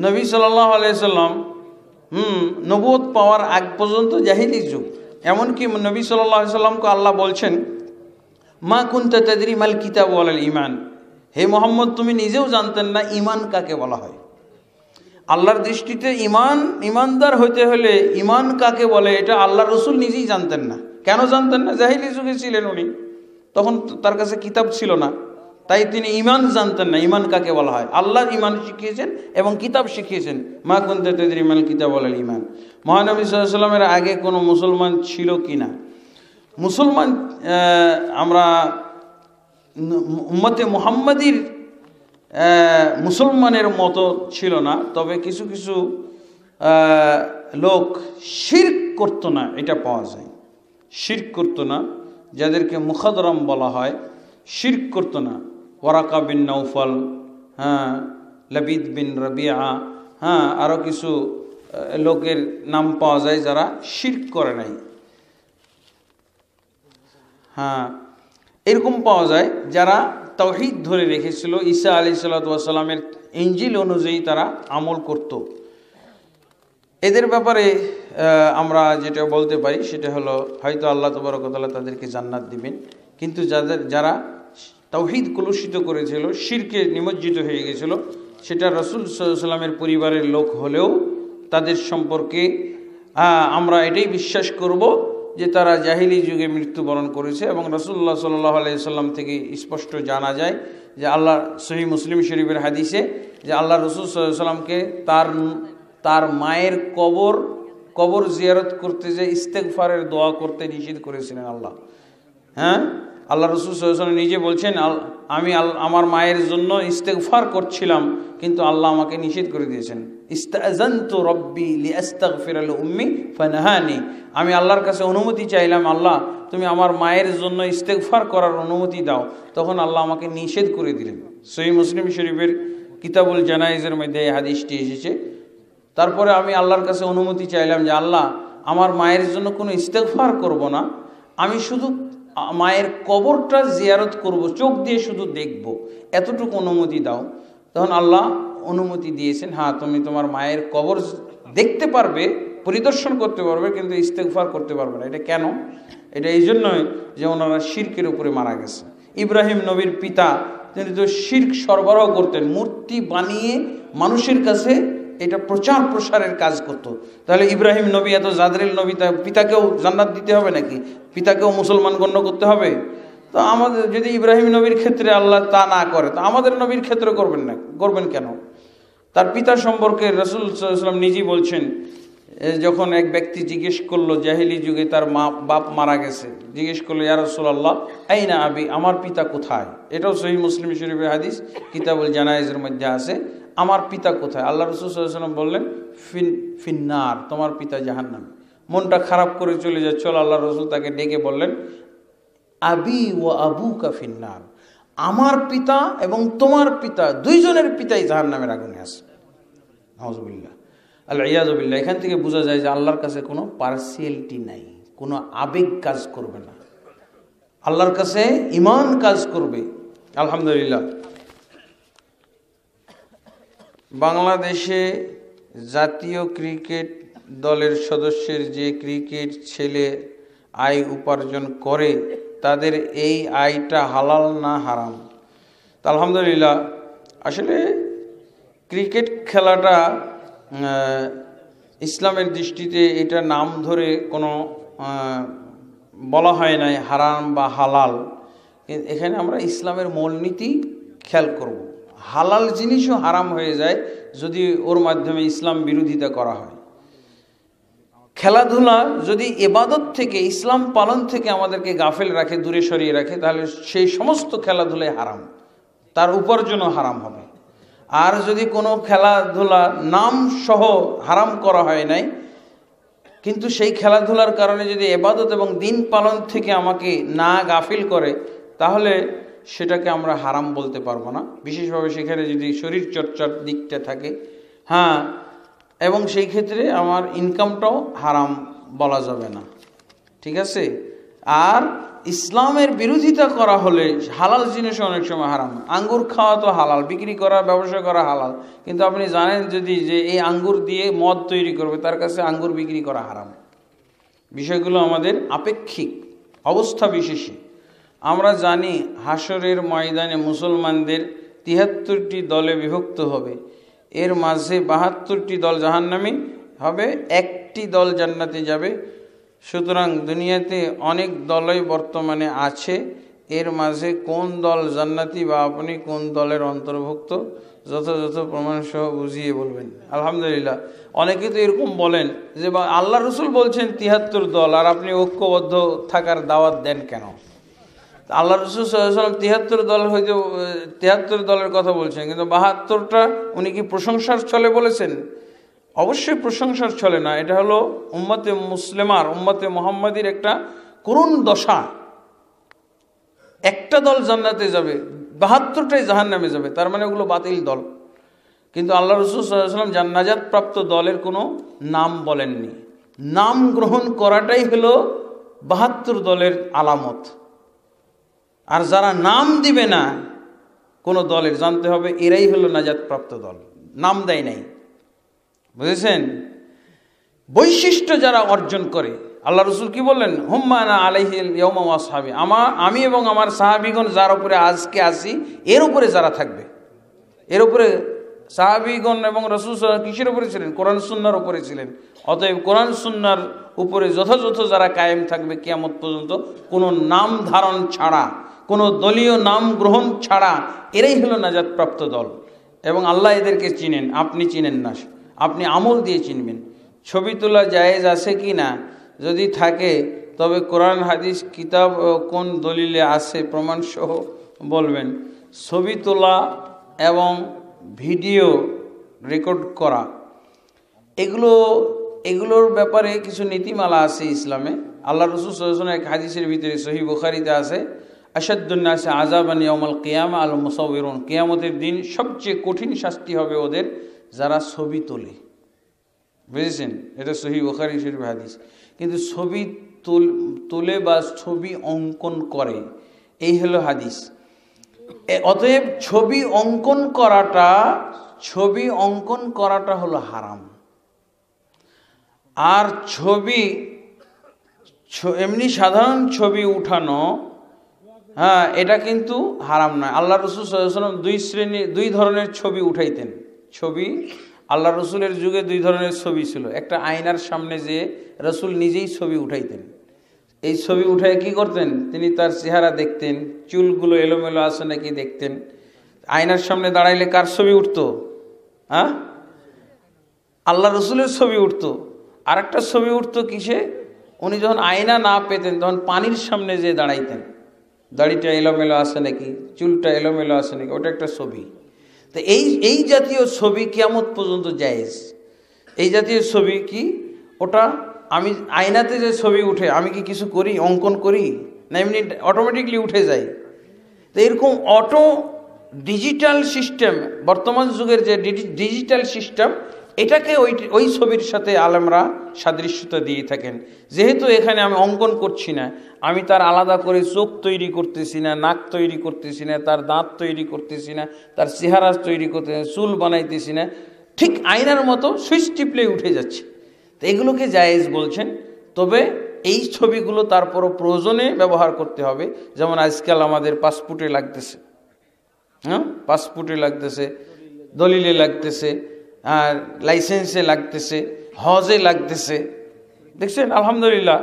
নবী সাল্লাল্লাহু আলাইহি সাল্লাম নবুয়ত পাওয়ার আগ পর্যন্ত জাহিলি যুগ। এমনকি নবী সাল্লাল্লাহু আলাইহি সাল্লামকে আল্লাহ বলছেন, মা কুনতা তাদরি মাল কিতাব ওয়াল ঈমান, হে মোহাম্মদ তুমি নিজেও জানতেন না ঈমান কাকে বলা হয়। আল্লাহর দৃষ্টিতে ঈমানদার হইতে হলে ঈমান কাকে বলে এটা আল্লাহর রাসূল নিজেই জানতেন না। কেন জানতেন না? জাহিলি যুগে ছিলেন উনি, তখন তার কাছে কিতাব ছিল না, তাই তিনি ঈমান জানতেন না, ঈমান কাকে বলা হয়। আল্লাহর ঈমান শিখিয়েছেন এবং কিতাব শিখিয়েছেন। মা কুনতা তাদরি মাল কিতাব ওয়াল ঈমান। মহানবী সাল্লাল্লাহু আলাইহি ওয়াসাল্লামের আগে কোনো মুসলমান ছিল কিনা? মুসলমান আমরা উম্মতে মুহাম্মাদির মুসলমানের মতো ছিল না, তবে কিছু কিছু লোক শিরক করতো না, এটা পাওয়া যায়। শিরক করতো না, যাদেরকে মুখাদরাম বলা হয়, শিরক করতো না। ওয়ারাকা বিন নৌফল, হ্যাঁ, লবিদ বিন রবিআ, হ্যাঁ, আরও কিছু লোকের নাম পাওয়া যায় যারা শিরক করে নাই। হ্যাঁ, এরকম পাওয়া যায় যারা তাওহীদ ধরে রেখেছিল, ঈসা আলাইহিস সালাতু ওয়াস সালামের ইনজিল অনুযায়ী তারা আমল করত। এদের ব্যাপারে আমরা যেটা বলতে পারি সেটা হলো হয়তো আল্লাহ তাবারক ওয়া তাআলা তাদেরকে জান্নাত দিবেন, কিন্তু যারা তাওহীদ কলুষিত করেছিল, শিরকে নিমজ্জিত হয়ে গেছিল, সেটা রাসূল সাল্লাল্লাহু আলাইহি ওয়াসাল্লামের পরিবারের লোক হলেও তাদের সম্পর্কে আমরা এটাই বিশ্বাস করব যে তারা জাহিলি যুগে মৃত্যুবরণ করেছে। এবং রাসূলুল্লাহ সাল্লাল্লাহু আলাইহি ওয়াসাল্লাম থেকে স্পষ্ট জানা যায় যে আল্লাহ সহিহ মুসলিম শরীফের হাদিসে যে আল্লাহ রাসূল সাল্লাল্লাহু আলাইহি ওয়াসাল্লামকে তার মায়ের কবর জিয়ারত করতে যে ইস্তেগফারের দোয়া করতে নিষেধ করেছিলেন আল্লাহ। হ্যাঁ, আল্লাহ রাসূল সাল্লাল্লাহু আলাইহি ওয়াসাল্লাম নিজে বলছেন, আমি আমার মায়ের জন্য ইস্তেগফার করছিলাম, কিন্তু আল্লাহ আমাকে নিষেধ করে দিয়েছেন। ইস্তাযানতু রাব্বি লিআস্তাগফিরা লিউম্মি ফানাহানি, আমি আল্লাহর কাছে অনুমতি চাইলাম, আল্লাহ তুমি আমার মায়ের জন্য ইস্তেগফার করার অনুমতি দাও, তখন আল্লাহ আমাকে নিষেধ করে দিলেন। সহিহ মুসলিম শরীফের কিতাবুল জানাইজের মধ্যে এই হাদিসটি এসেছে। তারপরে আমি আল্লাহর কাছে অনুমতি চাইলাম যে আল্লাহ আমার মায়ের জন্য কোনো ইস্তেগফার করব না, আমি শুধু মায়ের কবরটা জিয়ারত করব, চোখ দিয়ে শুধু দেখব, এতটুকু অনুমতি দাও। তখন আল্লাহ অনুমতি দিয়েছেন, হ্যাঁ তুমি তোমার মায়ের কবর দেখতে পারবে, পরিদর্শন করতে পারবে, কিন্তু ইস্তেগফার করতে পারবে না। এটা কেন? এটা এই জন্যই যে ওনারা শিরকের উপরে মারা গেছে। ইব্রাহিম নবীর পিতা, তিনি তো শিরক সরবরাহ করতেন, মূর্তি বানিয়ে মানুষের কাছে এটা প্রচার প্রসারের কাজ করত। তাহলে ইব্রাহিম নবী এত জাদরেল নবী, পিতাকেও জান্নাত দিতে হবে নাকি? পিতাকেও মুসলমান গণ্য করতে হবে? তো আমাদের যদি ইব্রাহিম নবীর ক্ষেত্রে আল্লাহ তা না করে, তো আমাদের নবীর ক্ষেত্রে করবেন কেন? তার পিতা সম্পর্কে রাসূল সাল্লাল্লাহু আলাইহি ওয়াসাল্লাম নিজেই বলছেন, যখন এক ব্যক্তি জিজ্ঞেস করলো জাহিলি যুগে তার বাপ মারা গেছে, জিজ্ঞেস করলো, ইয়া রাসূলুল্লাহ আইনা আবি, আমার পিতা কোথায়? এটাও সহিহ মুসলিম শরীফের হাদিস, কিতাবুল জানাইজের মধ্যে আছে, আমার পিতা কোথায়? আল্লাহ রাসূল সাল্লাল্লাহু আলাইহি ওয়াসাল্লাম বললেন, ফিন্নার, তোমার পিতা জাহান্নামে। মনটা খারাপ করে চলে যাচ্ছিল, আল্লাহ রাসূল তাকে ডেকে বললেন, আবি ওয়া আবুকা ফিন্নার, আমার পিতা এবং তোমার পিতা দুইজনের পিতাই জাহান্নামের আগুনে আছে। নাউযুবিল্লাহ, আল-ইয়াযু বিল্লাহ। এখান থেকে বোঝা যায় যে আল্লাহর কাছে কোনো পার্সিয়ালিটি নাই, কোনো আবেগ কাজ করবে না, আল্লাহর কাছে ঈমান কাজ করবে। আলহামদুলিল্লাহ, বাংলাদেশে জাতীয় ক্রিকেট দলের সদস্যের যে ক্রিকেট ছেলে আয় উপার্জন করে, তাদের এই আয়টা হালাল না হারাম? তা আলহামদুলিল্লাহ, আসলে ক্রিকেট খেলাটা ইসলামের দৃষ্টিতে এটা নাম ধরে কোনো বলা হয় নাই হারাম বা হালাল। এখানে আমরা ইসলামের মূলনীতি খেয়াল করব। হালাল জিনিসও হারাম হয়ে যায় যদি ওর মাধ্যমে ইসলাম বিরোধিতা করা হয়। খেলাধুলা যদি ইবাদত থেকে, ইসলাম পালন থেকে আমাদেরকে গাফেল রাখে, দূরে সরিয়ে রাখে, তাহলে সেই সমস্ত খেলাধুলাই হারাম, তার উপার্জনও হারাম হবে। আর যদি কোনো খেলাধুলা নাম সহ হারাম করা হয় নাই, কিন্তু সেই খেলাধুলার কারণে যদি ইবাদত এবং দিন পালন থেকে আমাকে না গাফিল করে, তাহলে সেটাকে আমরা হারাম বলতে পারবো না। বিশেষভাবে সেখানে যদি শরীর চর্চার দিকটা থাকে, হ্যাঁ, এবং সেই ক্ষেত্রে আমার ইনকামটাও হারাম বলা যাবে না, ঠিক আছে। আর ইসলামের বিরোধিতা করা হলে হালাল জিনিস অনেক সময় হারাম। আঙ্গুর খাওয়া তো হালাল, বিক্রি করা, ব্যবসা করা হালাল, কিন্তু আপনি জানেন যদি যে এই আঙ্গুর দিয়ে মদ তৈরি করবে, তার কাছে আঙ্গুর বিক্রি করা হারাম। বিষয়গুলো আমাদের আপেক্ষিক, অবস্থা বিশেষে আমরা জানি হাসরের ময়দানে মুসলমানদের ৭৩টি দলে বিভক্ত হবে, এর মাঝে ৭২টি দল জাহান্নামী হবে, একটি দল জান্নাতে যাবে। সুতরাং দুনিয়াতে অনেক দলই বর্তমানে আছে, এর মাঝে কোন দল জান্নাতি বা আপনি কোন দলের অন্তর্ভুক্ত যথাযথ প্রমাণ সহ বুঝিয়ে বলবেন। আলহামদুলিল্লাহ, অনেকে তো এরকম বলেন যে আল্লাহ রসুল বলছেন ৭৩ দল, আর আপনি ঐক্যবদ্ধ থাকার দাওয়াত দেন কেন? আল্লাহ রসুল সাল্লাল্লাহু আলাইহি ওয়াসাল্লাম ৭৩ দল হয়তো ৭৩ দলের কথা বলছেন, কিন্তু ৭২টা উনি কি প্রশংসার ছলে বলেছেন? অবশ্যই প্রশংসার ছলে না, এটা হলো উম্মতে মুসলিমার, উম্মতে মুহাম্মাদির একটা করুণ দশা। একটা দল জান্নাতে যাবে, ৭২টাই জাহান্নামে যাবে, তার মানে ওগুলো বাতিল দল। কিন্তু আল্লাহ রসুল সাল্লাল্লাহু আলাইহি ওয়াসাল্লাম জান্নাত প্রাপ্ত দলের কোনো নাম বলেননি। নাম গ্রহণ করাটাই হলো ৭২ দলের আলামত। আর যারা নাম দিবে না কোনো দলের, জানতে হবে এরাই হলো নাজাত প্রাপ্ত দল, নাম দেয় নাই। বুঝেছেন? বৈশিষ্ট্য যারা অর্জন করে, আল্লাহ রসুল কি বললেন? হুম্মানা আলাইহিল ইয়াউমা ওয়া আসহাবি, আমি এবং আমার সাহাবীগণ যার উপরে আজকে আছি এর উপরে যারা থাকবে, এর উপরে সাহাবীগণ এবং রাসূল কিসের উপরে ছিলেন? কোরআন সুন্নাহর উপরে ছিলেন। অতএব কোরআন সুন্নাহর উপরে যথাযথ যারা কায়েম থাকবে কিয়ামত পর্যন্ত, কোনো নাম ধারণ ছাড়া, কোনো দলীয় নাম গ্রহণ ছাড়া, এরাই হলো নাজাত প্রাপ্ত দল। এবং আল্লাহ এদেরকে চিনেন, আপনি চিনেন না, আপনি আমল দিয়ে চিনবেন। ছবি তোলা জায়েজ আছে কি না, যদি থাকে তবে কোরআন হাদিস কিতাব কোন দলিলে আছে প্রমাণ সহ বলবেন। ছবি তোলা এবং ভিডিও রেকর্ড করা, এগুলোর ব্যাপারে কিছু নীতিমালা আছে ইসলামে। আল্লাহ রসুল সাল্লাল্লাহু আলাইহি ওয়াসাল্লাম এক হাদিসের ভিতরে সহিহ বুখারীতে আছে, আশাদ্দুন নাসি আযাবান ইয়াউমাল কিয়ামা আল মুসাউবিরুন, কিয়ামতের দিন সবচেয়ে কঠিন শাস্তি হবে ওদের যারা ছবি তোলে। বুঝেছেন? এটা সহিহ বুখারী শরীফ হাদিস। কিন্তু ছবি তোলে বা ছবি অঙ্কন করে, এই হলো হাদিস। অতএব ছবি অঙ্কন করাটা হলো হারাম। আর এমনি সাধারণ ছবি উঠানো, হ্যাঁ, এটা কিন্তু হারাম নয়। আল্লাহ রসুল সাল্লাল্লাহু আলাইহি ওয়াসাল্লাম দুই ধরনের ছবি উঠাইতেন। ছবি আল্লাহ রসুলের যুগে দুই ধরনের ছবি ছিল। একটা আয়নার সামনে যে রসুল নিজেই ছবি উঠাইতেন। এই ছবি উঠায় কি করতেন? তিনি তার চেহারা দেখতেন, চুলগুলো এলোমেলো আছে নাকি দেখতেন। আয়নার সামনে দাঁড়াইলে কার ছবি উঠতো? হ্যাঁ, আল্লাহ রসুলের ছবি উঠতো। আর একটা ছবি উঠতো কিসে? উনি যখন আয়না না পেতেন তখন পানির সামনে যে দাঁড়াইতেন, দাড়িটা এলোমেলো আছে নাকি, চুলটা এলোমেলো আছে নাকি, ওটা একটা ছবি। তো এই জাতীয় ছবি কিয়ামত পর্যন্ত জায়েজ। এই জাতীয় ছবি কি, ওটা আমি আয়নাতে যে ছবি উঠে আমি কি কিছু করি, অঙ্কন করি না, এমনি অটোমেটিকলি উঠে যায়? তো এরকম ডিজিটাল সিস্টেম, বর্তমান যুগের যে ডিজিটাল সিস্টেম, এটাকে ওই ছবির সাথে আলেমরা সাদৃশ্যতা দিয়ে থাকেন। যেহেতু এখানে আমি অঙ্কন করছি না, আমি তার আলাদা করে চোখ তৈরি করতেছি না, নাক তৈরি করতেছি না, তার দাঁত তৈরি করতেছি না, তার চেহারা তৈরি করতেছি না, চুল বানাইতেছি না, ঠিক আয়নার মতো সুইচ টিপলে উঠে যাচ্ছে। তো এগুলোকে জায়েজ বলছেন। তবে এই ছবিগুলো তারপরও প্রয়োজনে ব্যবহার করতে হবে। যেমন আজকাল আমাদের পাসপোর্টে লাগতেছে, হ্যাঁ, পাসপোর্টে লাগতেছে, দলিলে লাগতেছে, আর লাইসেন্সে লাগতেছে, হজে লাগতেছে। দেখছেন? আলহামদুলিল্লাহ,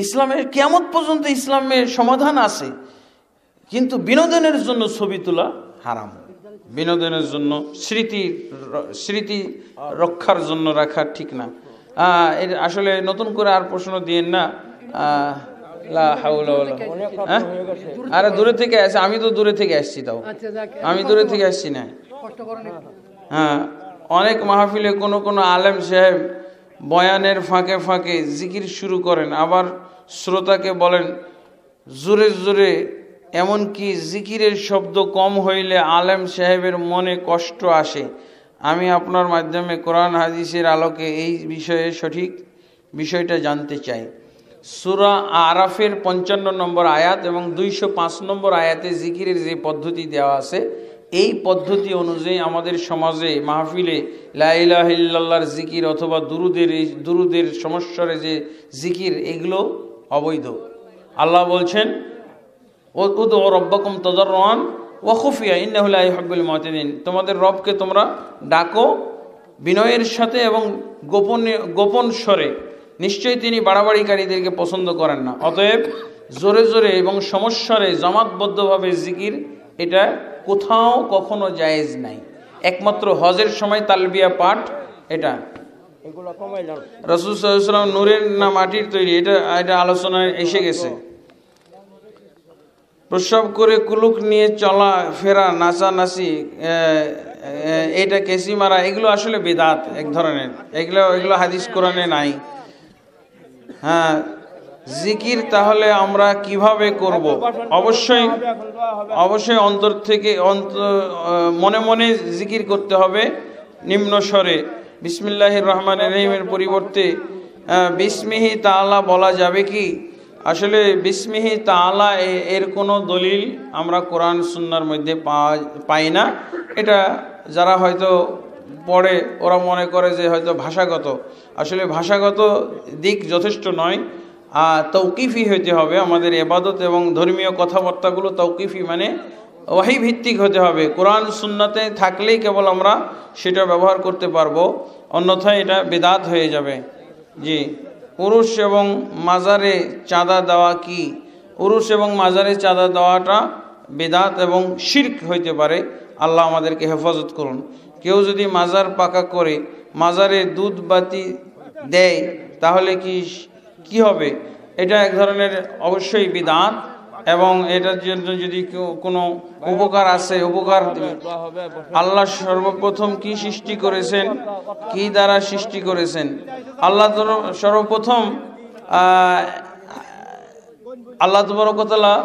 ইসলামের কিয়ামত পর্যন্ত ইসলামের সমাধান আছে। কিন্তু বিনোদনের জন্য ছবি তোলা হারাম। বিনোদনের জন্য, স্মৃতি রক্ষার জন্য রাখা ঠিক না। এটা আসলে নতুন করে আর প্রশ্ন দিয়েন না। আরে দূরে থেকে আসে, আমি তো দূরে থেকে আসছি, তাও আমি দূরে থেকে আসছি না। হ্যাঁ, অনেক মাহফিলে কোনো আলেম সাহেব বয়ানের ফাঁকে ফাঁকে জিকির শুরু করেন, আবার শ্রোতাকে বলেন জোরে জোরে, এমনকি জিকিরের শব্দ কম হইলে আলেম সাহেবের মনে কষ্ট আসে। আমি আপনার মাধ্যমে কোরআন হাদিসের আলোকে এই বিষয়ে সঠিক বিষয়টা জানতে চাই। সূরা আরাফের 55 নম্বর আয়াত এবং 205 নম্বর আয়াতে জিকিরের যে পদ্ধতি দেওয়া আছে, এই পদ্ধতি অনুযায়ী আমাদের সমাজে মাহফিলে লা ইলাহা ইল্লাল্লাহর জিকির অথবা দুরুদের সমস্বরে যে জিকির, এগুলো অবৈধ। আল্লাহ বলছেন উদউ রাব্বাকুম তাদাররুআন ওয়া খুফিয়া ইন্নাহু লা ইউহিব্বুল মু'তাদিন, তোমাদের রবকে তোমরা ডাকো বিনয়ের সাথে এবং গোপন স্বরে, নিশ্চয়ই তিনি বাড়াবাড়িকারীদেরকে পছন্দ করেন না। অতএব জোরে জোরে এবং সমস্বরে জামাতবদ্ধভাবে জিকির এটা কোথাও কখনো জায়েজ নাই, একমাত্র হজের সময় তালবিয়া পাঠ এটা। রাসূল সাল্লাল্লাহু আলাইহি ওয়াসাল্লাম নূরের না মাটির তৈরি, এটা আলোচনায় এসে গেছে। প্রস্রাব করে কুলুক নিয়ে চলা ফেরা, নাচানাচি, এটা কেসি মারা, এগুলো আসলে বিদআত এক ধরনের, এগুলো হাদিস কোরআনে নাই। হ্যাঁ, জিকির তাহলে আমরা কিভাবে করব? অবশ্যই অন্তর থেকে মনে মনে জিকির করতে হবে, নিম্ন স্বরে। বিসমিল্লাহির রহমানির রহিমের পরিবর্তে বিসমিহি তাআলা বলা যাবে কি? আসলে বিসমিহি তাআলা এর কোনো দলিল আমরা কোরআন সুন্নাহর মধ্যে পাই না। এটা যারা হয়তো পড়ে ওরা মনে করে যে হয়তো ভাষাগত, আসলে ভাষাগত দিক যথেষ্ট নয়, তৌকিফি হইতে হবে। আমাদের ইবাদত এবং ধর্মীয় কথাবার্তাগুলো তৌকিফি, মানে ওয়াহি ভিত্তিক হতে হবে। কোরআন সুন্নাতে থাকলেই কেবল আমরা সেটা ব্যবহার করতে পারবো, অন্যথায় এটা বিদআত হয়ে যাবে। জি, উরুস এবং মাজারে চাঁদা দেওয়া কি? উরুস এবং মাজারে চাঁদা দেওয়াটা বিদআত এবং শিরক হইতে পারে। আল্লাহ আমাদেরকে হেফাজত করুন। কেউ যদি মাজার পাকা করে মাজারে দুধ বাতি দেয় তাহলে কি হবে? এটা এক ধরনের অবশ্যই বিদআত, এবং এটার জন্য যদি কোনো উপকার আছে, উপকার আল্লাহ সর্বপ্রথম কি সৃষ্টি করেছেন, কি দ্বারা সৃষ্টি করেছেন? আল্লাহ সর্বপ্রথম আল্লাহ তাবারক ওয়া তাআলা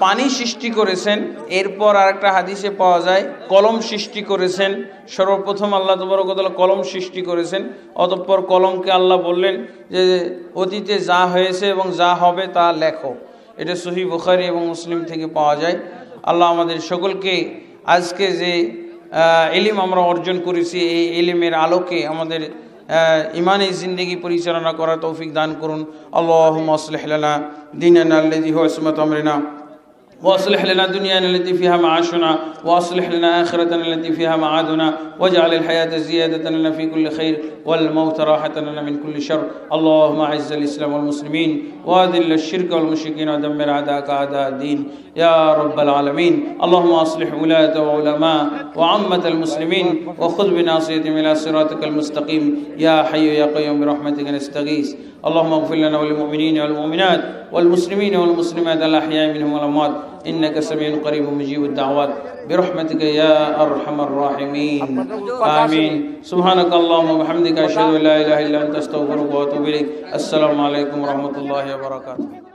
পানি সৃষ্টি করেছেন। এরপর আরেকটা হাদিসে পাওয়া যায় কলম সৃষ্টি করেছেন। সর্বপ্রথম আল্লাহ তাবারক ওয়া তাআলা কলম সৃষ্টি করেছেন, অতঃপর কলমকে আল্লাহ বললেন যে অতীতে যা হয়েছে এবং যা হবে তা লেখো। এটা সহিহ বুখারী এবং মুসলিম থেকে পাওয়া যায়। আল্লাহ আমাদের সকলকে আজকে যে ইলম আমরা অর্জন করেছি, এই ইলমের আলোকে আমাদের ইমানি জিন্দেগি পরিচালনা করার তৌফিক দান করুন। আল্লাহুম্মা আসলিহ লানা দীনানা আল্লাযী হুয়া ইসমাতু আমরিনা وأصلح لنا دنيانا التي فيها معاشنا وأصلح لنا آخرتنا التي فيها معادنا واجعل الحياة زيادة لنا في كل خير والموت راحة لنا من كل شر. اللهم أعز الإسلام والمسلمين وأذل الشرك والمشركين ودمر أعداءك أعداء الدين يا رب العالمين. اللهم أصلح ولاة وعلماء وعامة المسلمين وخذ بناصيتهم إلى صراطك المستقيم يا حي يا قيوم برحمتك نستغيث. اللهم اغفر لنا وللمؤمنين والمؤمنات والمسلمين والمسلمات الأحياء منهم والأموات إنك سميع قريب مجيب الدعوات برحمتك يا أرحم الراحمين آمين. سبحانك اللهم وبحمدك أشهد أن لا إله إلا أنت أستغفرك وأتوب إليك. السلام عليكم ورحمة الله وبركاته.